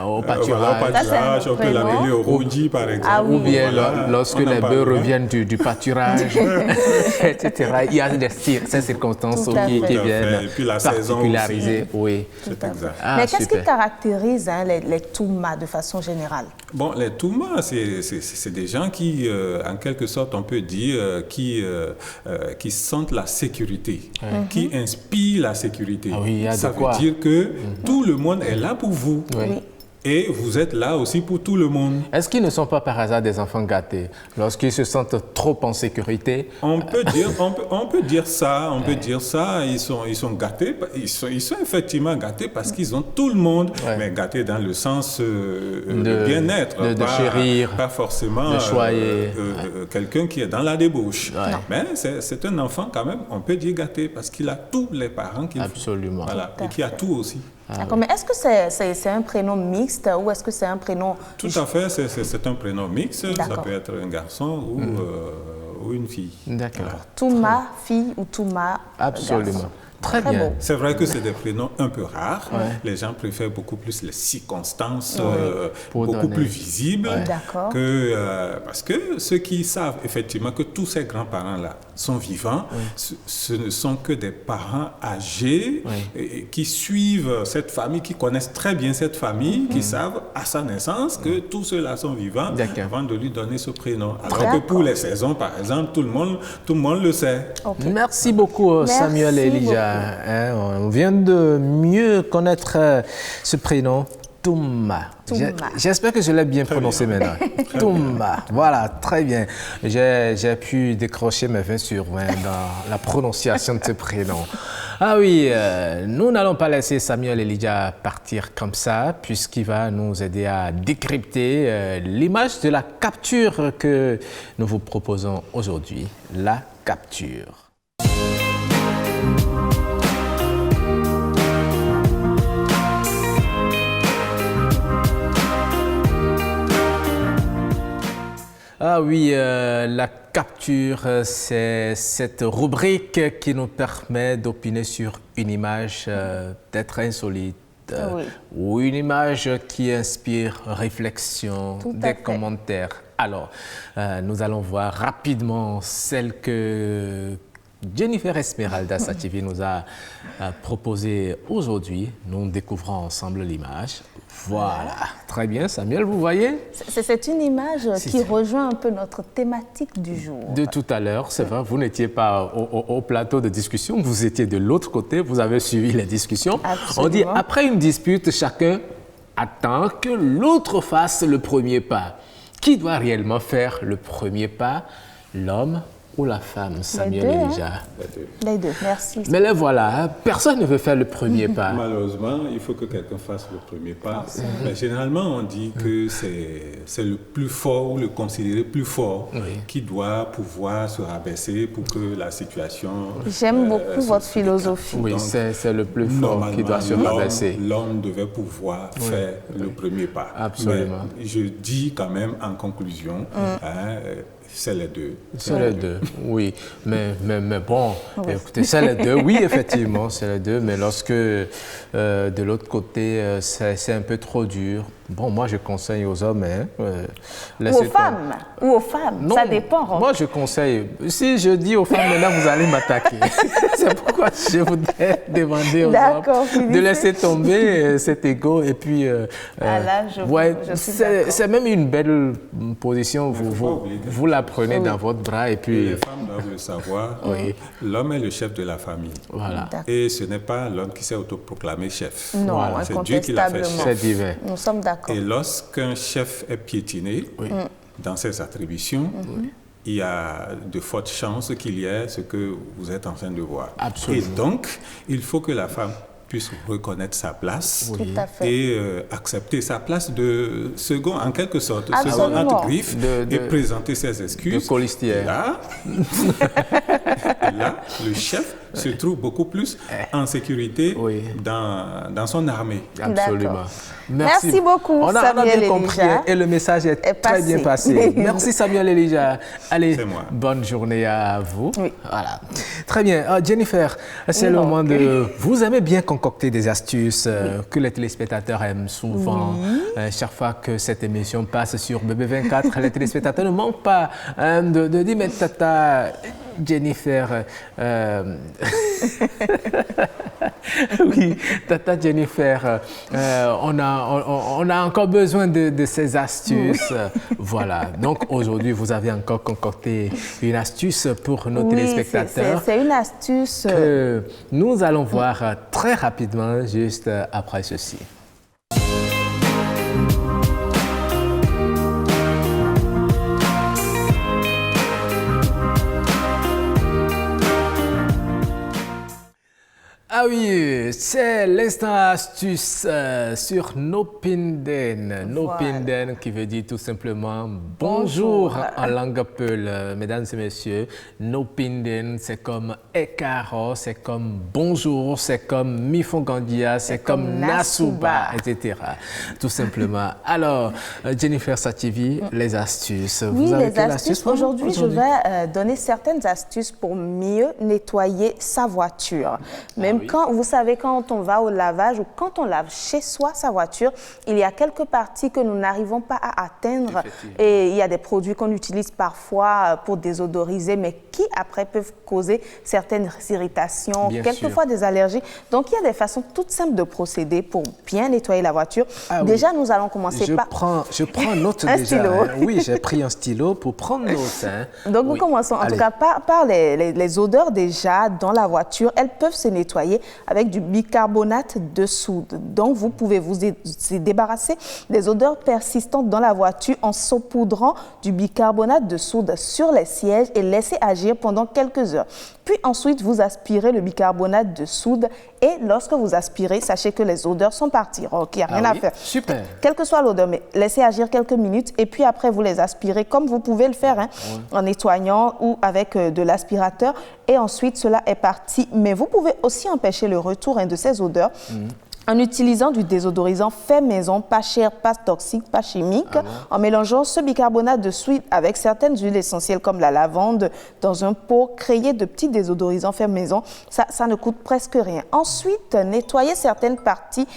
au pâturage. On peut l'appeler au rôdi, par exemple. Ou bien lorsque les bœufs reviennent du pâturage, etc. Il y a ces circonstances qui viennent particulariser. Oui. C'est exact. Mais qu'est-ce qui caractérise les Touma de façon générale? Bon, les Touma, c'est des gens qui, en quelque sorte, on peut dire, qui sentent la sécurité, qui inspirent la sécurité. Ça veut dire que tout le monde est là pour vous. Et vous êtes là aussi pour tout le monde. Est-ce qu'ils ne sont pas par hasard des enfants gâtés lorsqu'ils se sentent trop en sécurité? On peut dire ça, ils sont gâtés, ils sont effectivement gâtés parce qu'ils ont tout le monde, mais gâtés dans le sens de bien-être, de chérir, pas forcément de choyer, quelqu'un qui est dans la débauche. Mais c'est un enfant quand même, on peut dire gâté parce qu'il a tous les parents qu'il faut. Absolument. Voilà, et qui a tout aussi. D'accord, mais est-ce que c'est un prénom mixte ou est-ce que c'est un prénom... Tout à fait, c'est un prénom mixte. Ça peut être un garçon ou une fille. D'accord. Touma, fille ou Touma, absolument. Garçon. Très bien. C'est vrai que c'est des prénoms un peu rares. Les gens préfèrent beaucoup plus les circonstances, beaucoup plus visibles. Parce que ceux qui savent effectivement que tous ces grands-parents-là sont vivants, ce ne sont que des parents âgés qui suivent cette famille, qui connaissent très bien cette famille, qui savent à sa naissance que tous ceux-là sont vivants avant de lui donner ce prénom. Alors que pour les saisons, par exemple, tout le monde le sait. Merci beaucoup, Samuel et Elijah. On vient de mieux connaître ce prénom. Touma. J'espère que je l'ai bien prononcé maintenant. Touma. Voilà, très bien. J'ai pu décrocher mes 20 sur 20 dans la prononciation de ce prénom. Ah oui, nous n'allons pas laisser Samuel Elijah partir comme ça, puisqu'il va nous aider à décrypter l'image de la capture que nous vous proposons aujourd'hui. La capture. Ah oui, la capture, c'est cette rubrique qui nous permet d'opiner sur une image peut-être insolite ou une image qui inspire réflexion, des commentaires. Alors, nous allons voir rapidement celle que Jennifer Esmeralda Sativi nous a proposée aujourd'hui. Nous découvrons ensemble l'image. Voilà, très bien. Samuel, vous voyez? C'est une image qui rejoint un peu notre thématique du jour. De tout à l'heure, c'est vrai, vous n'étiez pas au plateau de discussion, vous étiez de l'autre côté, vous avez suivi les discussions. Absolument. On dit, après une dispute, chacun attend que l'autre fasse le premier pas. Qui doit réellement faire le premier pas? L'homme ou la femme, Samuel Elijah? Les deux, merci. Mais là, voilà, personne ne veut faire le premier pas. Malheureusement, il faut que quelqu'un fasse le premier pas. Mais généralement, on dit que c'est le plus fort ou le considéré plus fort qui doit pouvoir se rabaisser pour que la situation... J'aime beaucoup votre philosophie. Oui, c'est le plus fort qui doit se rabaisser. L'homme devait pouvoir faire le premier pas. Absolument. Mais je dis quand même en conclusion... c'est les deux. C'est les deux, oui. Mais bon, écoutez, c'est les deux, oui, effectivement, c'est les deux. Mais lorsque de l'autre côté, c'est un peu trop dur, bon, moi, je conseille aux hommes... ou aux femmes, non, ça dépend. Moi, je conseille... Si je dis aux femmes, maintenant, vous allez m'attaquer. C'est pourquoi je voudrais demander aux hommes de laisser tomber cet ego. Et puis, c'est même une belle position. Vous la prenez dans votre bras et puis... Les femmes doivent le savoir. L'homme est le chef de la famille. Voilà. Et ce n'est pas l'homme qui s'est autoproclamé chef. Non, voilà. C'est Dieu qui l'a fait chef. C'est divin. Nous sommes d'accord. Et lorsqu'un chef est piétiné dans ses attributions, il y a de fortes chances qu'il y ait ce que vous êtes en train de voir. Absolument. Et donc, il faut que la femme puisse reconnaître sa place et accepter sa place de second, en quelque sorte, second entre griffes, et présenter ses excuses. De colistière. Là, le chef se trouve beaucoup plus en sécurité dans son armée. Absolument. Merci beaucoup, Samuel Elijah. Compris et le message est très bien passé. Merci, Samuel Elijah. Allez, bonne journée à vous. Voilà. Très bien. Jennifer, c'est le moment de... Vous aimez bien concocter des astuces que les téléspectateurs aiment souvent. Chaque fois que cette émission passe sur BB24, les téléspectateurs ne manquent pas de dire, mais tata Jennifer... oui, tata Jennifer, on a encore besoin de ces astuces. Voilà, donc aujourd'hui, vous avez encore concocté une astuce pour nos téléspectateurs. C'est une astuce que nous allons voir très rapidement, juste après ceci. Ah oui, c'est l'instant astuce sur Nopinden. Nopinden qui veut dire tout simplement bonjour en langue peul. Mesdames et messieurs, Nopinden c'est comme Ekaro, c'est comme bonjour, c'est comme Mifongandia, c'est comme Nasuba, etc. Tout simplement. Alors, Jennifer Sativi, les astuces. Oui, les astuces. Aujourd'hui, je vais donner certaines astuces pour mieux nettoyer sa voiture. Même quand, vous savez, quand on va au lavage ou quand on lave chez soi sa voiture, il y a quelques parties que nous n'arrivons pas à atteindre. Et il y a des produits qu'on utilise parfois pour désodoriser, mais qui après peuvent causer certaines irritations, quelquefois des allergies. Donc, il y a des façons toutes simples de procéder pour bien nettoyer la voiture. Déjà, nous allons commencer par... Je prends note un déjà. Stylo. Oui, j'ai pris un stylo pour prendre note. Donc, nous commençons en tout cas par les odeurs déjà dans la voiture. Elles peuvent se nettoyer avec du bicarbonate de soude. Donc, vous pouvez vous débarrasser des odeurs persistantes dans la voiture en saupoudrant du bicarbonate de soude sur les sièges et laisser agir pendant quelques heures. Puis ensuite, vous aspirez le bicarbonate de soude et lorsque vous aspirez, sachez que les odeurs sont parties. Ok, il n'y a rien à faire. Super. Quelle que soit l'odeur, mais laissez agir quelques minutes et puis après, vous les aspirez comme vous pouvez le faire, en nettoyant ou avec de l'aspirateur. Et ensuite, cela est parti. Mais vous pouvez aussi empêcher le retour de ces odeurs. En utilisant du désodorisant fait maison, pas cher, pas toxique, pas chimique, en mélangeant ce bicarbonate de soude avec certaines huiles essentielles comme la lavande dans un pot, créer de petits désodorisants fait maison, ça ne coûte presque rien. Ensuite, nettoyer certaines parties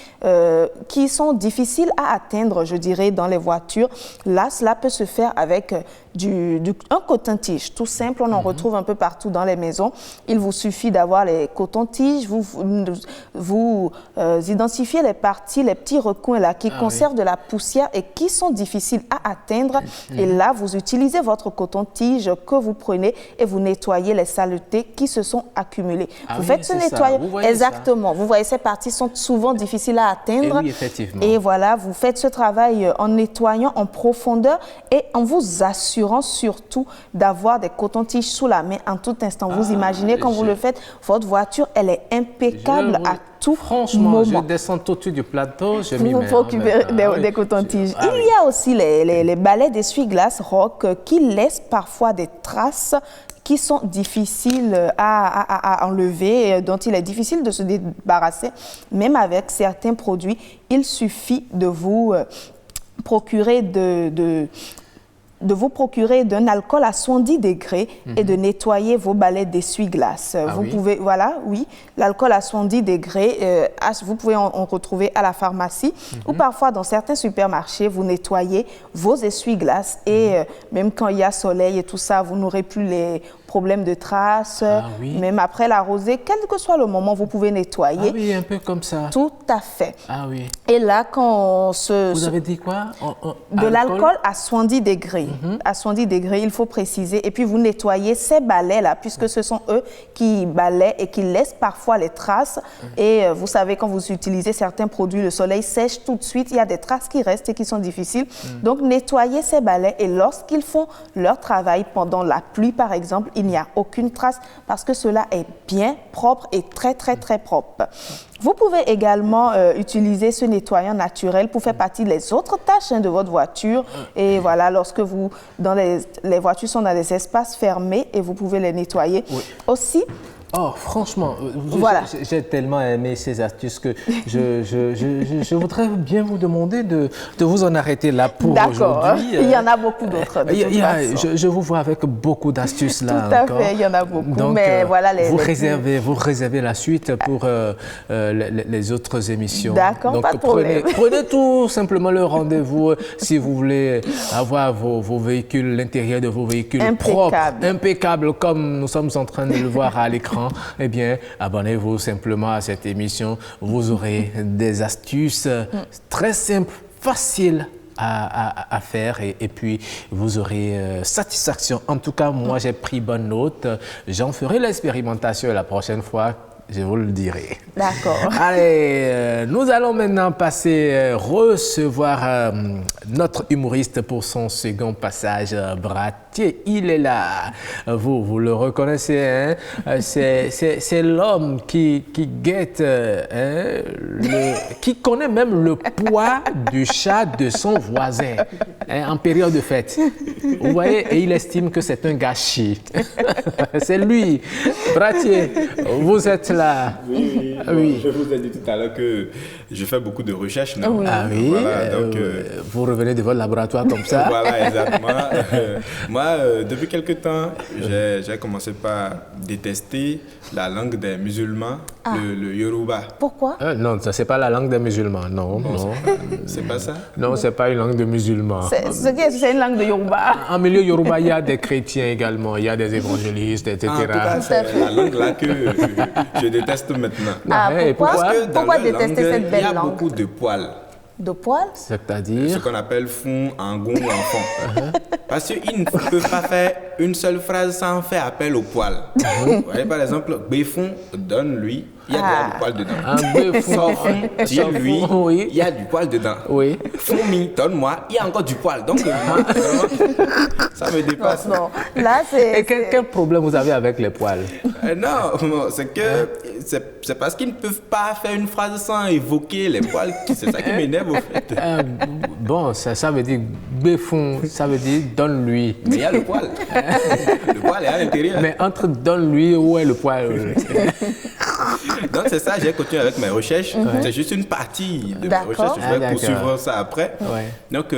qui sont difficiles à atteindre, je dirais, dans les voitures. Là, cela peut se faire avec un coton-tige, tout simple, on en retrouve un peu partout dans les maisons. Il vous suffit d'avoir les cotons-tiges, vous identifiez les parties, les petits recoins là qui conservent de la poussière et qui sont difficiles à atteindre. Et là, vous utilisez votre coton-tige que vous prenez et vous nettoyez les saletés qui se sont accumulées. Vous faites ce nettoyage. Exactement. Vous voyez, ces parties sont souvent difficiles à atteindre. Et oui, effectivement. Et voilà, vous faites ce travail en nettoyant en profondeur et en vous assurant surtout d'avoir des cotons-tiges sous la main en tout instant. Vous imaginez quand vous le faites, votre voiture, elle est impeccable à tout moment. Je descends tout de suite du plateau, je m'y mets. Vous vous occupez des cotons-tiges. Il y a aussi les balais d'essuie-glace Rock qui laissent parfois des traces qui sont difficiles à enlever, dont il est difficile de se débarrasser. Même avec certains produits, il suffit de vous procurer vous procurer d'un alcool à 70 degrés et de nettoyer vos balais d'essuie-glace. Vous pouvez, voilà, oui, l'alcool à 70 degrés, vous pouvez en retrouver à la pharmacie ou parfois dans certains supermarchés, vous nettoyez vos essuie-glaces et même quand il y a soleil et tout ça, vous n'aurez plus les problèmes de traces, même après la rosée, quel que soit le moment, vous pouvez nettoyer. Ah oui, un peu comme ça. Tout à fait. Ah oui. Et là, quand Vous avez dit quoi? De l'alcool à 70 degrés. À 70 degrés, il faut préciser. Et puis, vous nettoyez ces balais-là, puisque ce sont eux qui balaient et qui laissent parfois les traces. Et vous savez, quand vous utilisez certains produits, le soleil sèche tout de suite. Il y a des traces qui restent et qui sont difficiles. Donc, nettoyez ces balais. Et lorsqu'ils font leur travail pendant la pluie, par exemple, il n'y a aucune trace parce que cela est bien propre et très, très, très propre. Vous pouvez également utiliser ce nettoyant naturel pour faire partie des autres tâches de votre voiture. Et voilà, lorsque les voitures sont dans des espaces fermés et vous pouvez les nettoyer. Aussi, oh, franchement, voilà. J'ai tellement aimé ces astuces que je voudrais bien vous demander de vous en arrêter là pour aujourd'hui. D'accord, il y en a beaucoup d'autres. Je vous vois avec beaucoup d'astuces là. Tout à fait, il y en a beaucoup. Donc, mais voilà, vous réservez la suite pour les autres émissions. D'accord, donc, pas de problème. Prenez tout simplement le rendez-vous si vous voulez avoir vos véhicules, l'intérieur de vos véhicules propres, impeccables, comme nous sommes en train de le voir à l'écran. Eh bien, abonnez-vous simplement à cette émission. Vous aurez des astuces très simples, faciles à faire et puis vous aurez satisfaction. En tout cas, moi, j'ai pris bonne note. J'en ferai l'expérimentation la prochaine fois. je vous le dirai. D'accord. Allez, nous allons maintenant recevoir notre humoriste pour son second passage, Bratier. Il est là. Vous le reconnaissez, hein? C'est l'homme qui guette, qui connaît même le poids du chat de son voisin en période de fête. Vous voyez, et il estime que c'est un gâchis. C'est lui. Bratier, vous êtes là. Oui. Je vous ai dit tout à l'heure que je fais beaucoup de recherches. Non? Oui. Ah oui, voilà, donc, vous revenez de votre laboratoire comme ça. Voilà, exactement. Moi, depuis quelque temps, j'ai commencé par détester la langue des musulmans, le Yoruba. Pourquoi? Non, ça c'est pas la langue des musulmans, non. C'est pas ça? Non, c'est pas une langue de musulmans. C'est une langue de Yoruba. En milieu Yoruba, il y a des chrétiens également, il y a des évangélistes, etc. En tout cas, c'est la langue là que je déteste maintenant. Pourquoi détester cette belle langue? Il y a beaucoup de poils. De poils? C'est-à-dire? Ce qu'on appelle fond, angon ou enfant. Parce qu'ils ne peuvent pas faire une seule phrase sans faire appel au poil. Vous voyez, par exemple, Béfon, donne-lui, il y a du poil dedans. Un Béfon, dis-lui, oui. il y a du poil dedans. Oui. Fourmi, donne-moi, il y a encore du poil. Donc, ça me dépasse. Non. Là, c'est... Et quel problème vous avez avec les poils? Non, c'est que c'est parce qu'ils ne peuvent pas faire une phrase sans évoquer les poils. C'est ça qui m'énerve au fait. Bon, ça veut dire Béfon, ça veut dire donne-lui. Mais il y a le poil. Le poil est à l'intérieur. Mais entre donne-lui, où est le poil? Donc c'est ça, j'ai continué avec mes recherches. C'est juste une partie de mes recherches. Je vais poursuivre ça après. Donc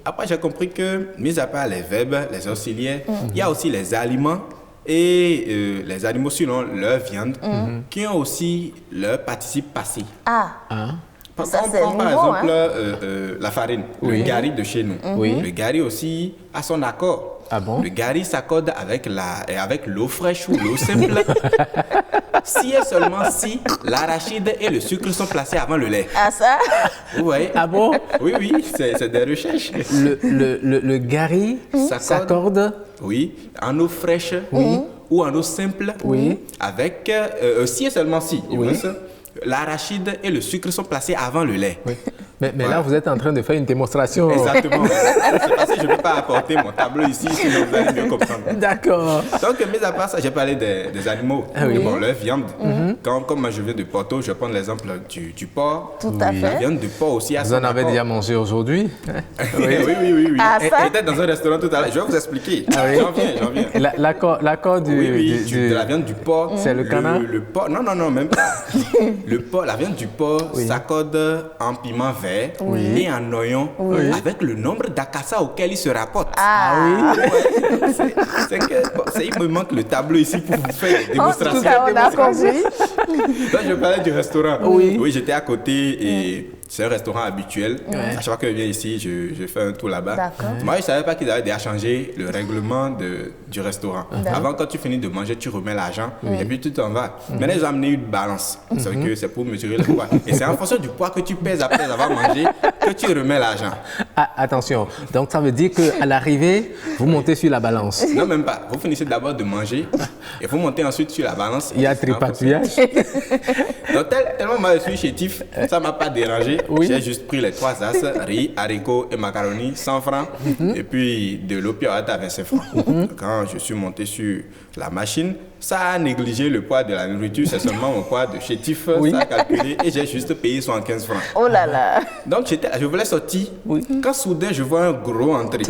après j'ai compris que, mis à part les verbes, les auxiliaires, il y a aussi les aliments et les animaux selon leur viande qui ont aussi leur participe passé. On prend par exemple la farine, le gari de chez nous. Le gari aussi a son accord. Ah bon? Le gari s'accorde avec l'eau fraîche ou l'eau simple. Si et seulement si l'arachide et le sucre sont placés avant le lait. Ah ça? Vous voyez? Ah bon? Oui, c'est des recherches. Le gari s'accorde? Oui, en eau fraîche ou en eau simple. Avec, si et seulement si, l'arachide et le sucre sont placés avant le lait. Mais là, vous êtes en train de faire une démonstration. Exactement. C'est parce que je ne peux pas apporter mon tableau ici, sinon vous allez mieux comprendre. D'accord. Donc, mis à part ça, j'ai parlé des animaux, bon, leur viande. Comme moi je viens de Porto, je vais prendre l'exemple du porc. Tout à fait. La viande du porc aussi. Vous en avez déjà mangé aujourd'hui? Oui. Ah, ça? J'étais dans un restaurant tout à l'heure. Je vais vous expliquer. J'en viens. L'accord de la viande du porc. C'est le canard? Le porc, non, même pas. La viande du porc s'accorde en piment vert et en oignon avec le nombre d'acassa auquel il se rapporte. C'est que il me manque le tableau ici pour vous faire des démonstrations. On a compris. Là, je parlais du restaurant. Oui, j'étais à côté et c'est un restaurant habituel. À chaque fois que je viens ici, je fais un tour là-bas. Moi, je ne savais pas qu'ils avaient déjà changé le règlement du restaurant. Avant, quand tu finis de manger, tu remets l'argent et puis tu t'en vas. Maintenant, ils ont amené une balance. C'est pour mesurer le poids. Et c'est en fonction du poids que tu pèses après avoir mangé que tu remets l'argent. Ah, attention, donc ça veut dire qu'à l'arrivée, vous montez sur la balance? Non, même pas. Vous finissez d'abord de manger et vous montez ensuite sur la balance. Il y a tripatouillage. Donc, tellement moi je suis chétif, ça ne m'a pas dérangé. J'ai juste pris les 3 as, riz, haricots et macaroni, 100 francs. Et puis de l'eau piote à 25 francs. Quand je suis monté sur la machine, ça a négligé le poids de la nourriture, c'est seulement mon poids de chétif, ça a calculé et j'ai juste payé 75 francs. Oh là là! Donc je voulais sortir, quand soudain je vois un gros entrée.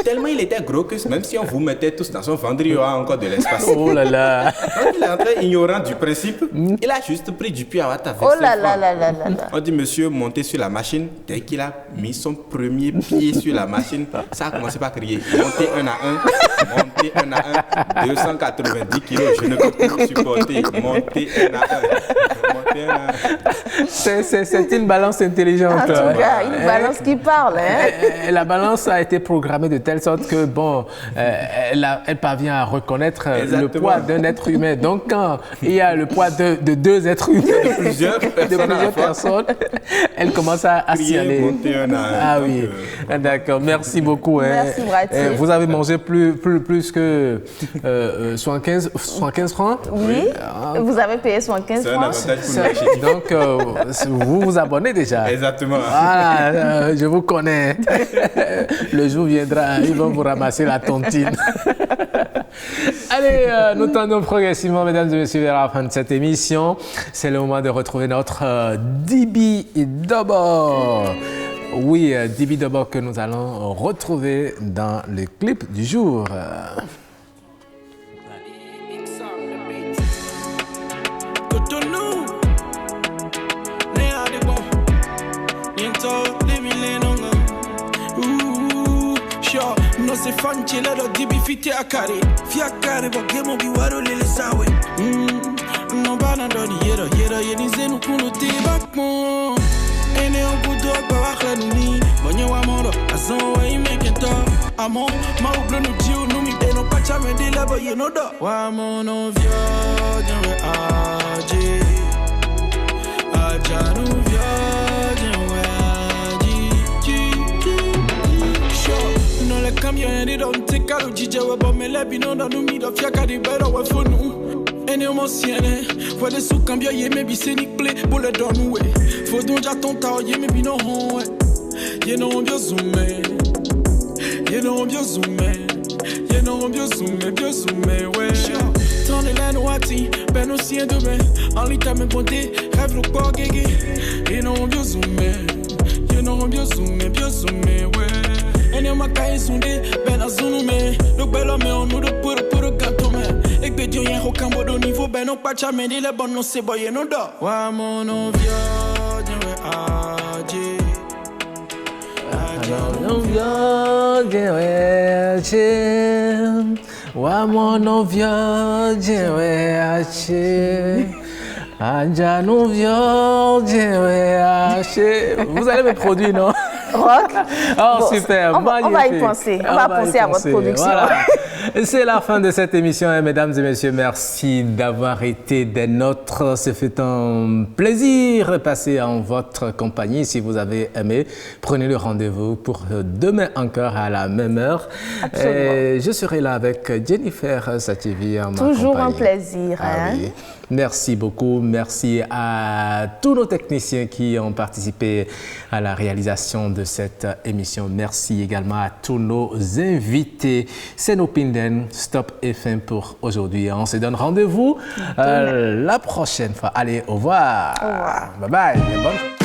Tellement il était gros que même si on vous mettait tous dans son ventre, il y aura encore de l'espace. Oh là là! Donc il est entré ignorant du principe, il a juste pris du puits à water avec 25 francs. On dit monsieur, montez sur la machine. Dès qu'il a mis son premier pied sur la machine, ça a commencé par crier. Montez un à un, 290 kilos. Je ne peux plus supporter. Monter un à un. C'est une balance intelligente. En tout cas, une balance qui parle. La balance a été programmée de telle sorte que, bon, elle parvient à reconnaître le poids d'un être humain. Donc, quand il y a le poids de 2 êtres humains, de plusieurs personnes, elle commence à signaler. Monter un à un. Ah oui, d'accord. Merci beaucoup. Merci, Bratier. Vous avez mangé plus que 75 75 francs? Oui. Vous avez payé 75 francs? C'est un avantage pour nous. Donc, vous vous abonnez déjà. Exactement. Voilà, je vous connais. Le jour viendra, ils vont vous ramasser la tontine. Allez, nous tendons progressivement, mesdames et messieurs, vers la fin de cette émission. C'est le moment de retrouver notre Dibi Dobo. Oui, Dibi Dobo que nous allons retrouver dans le clip du jour. Se fancela do dibi fiti akari fiakare bo gemo bi waro lele sawe no bana do yero yeni zenu kunu tiba mo ene on budo ba wakhla ni bonyo wa mondo azon wa imekento amo ma ublo no jiu no mi beno pacha me de labo yeno do wa mono vio nwe aje aja no vio le camion et don't take out DJ but me let be no no me do fiaka di better we for nu ene mo siene for the sou cambio ye me be scenic play bullet down way for don't ja ton ta ye me be no hon ye no bio zoom ye no bio zoom ye no bio zoom we ton le no ati ben no sien de me en lita me bonté rêve le corps gégé ye no bio zoom we ene makai sunde bena zunume do belo me onu do puro canto me ek be dio yen ho kambo do niveau beno pacha me le bon no se boye no do wa mono vio nwe aje no vio aje wa mono vio aje Anja no vio vous allez me produire, non? Rock. Oh, bon, super, on va y penser. On va penser à votre production. Voilà. C'est la fin de cette émission, hein, mesdames et messieurs. Merci d'avoir été des nôtres. Ce fut un plaisir de passer en votre compagnie. Si vous avez aimé, prenez le rendez-vous pour demain encore à la même heure. Et je serai là avec Jennifer Sativi en ma Toujours compagnie. un plaisir. Oui. Merci beaucoup. Merci à tous nos techniciens qui ont participé à la réalisation de cette émission. Merci également à tous nos invités. C'est nos Pinden, Stop et fin pour aujourd'hui. On se donne rendez-vous la prochaine fois. Allez, au revoir. Au revoir. Bye bye. Bonne...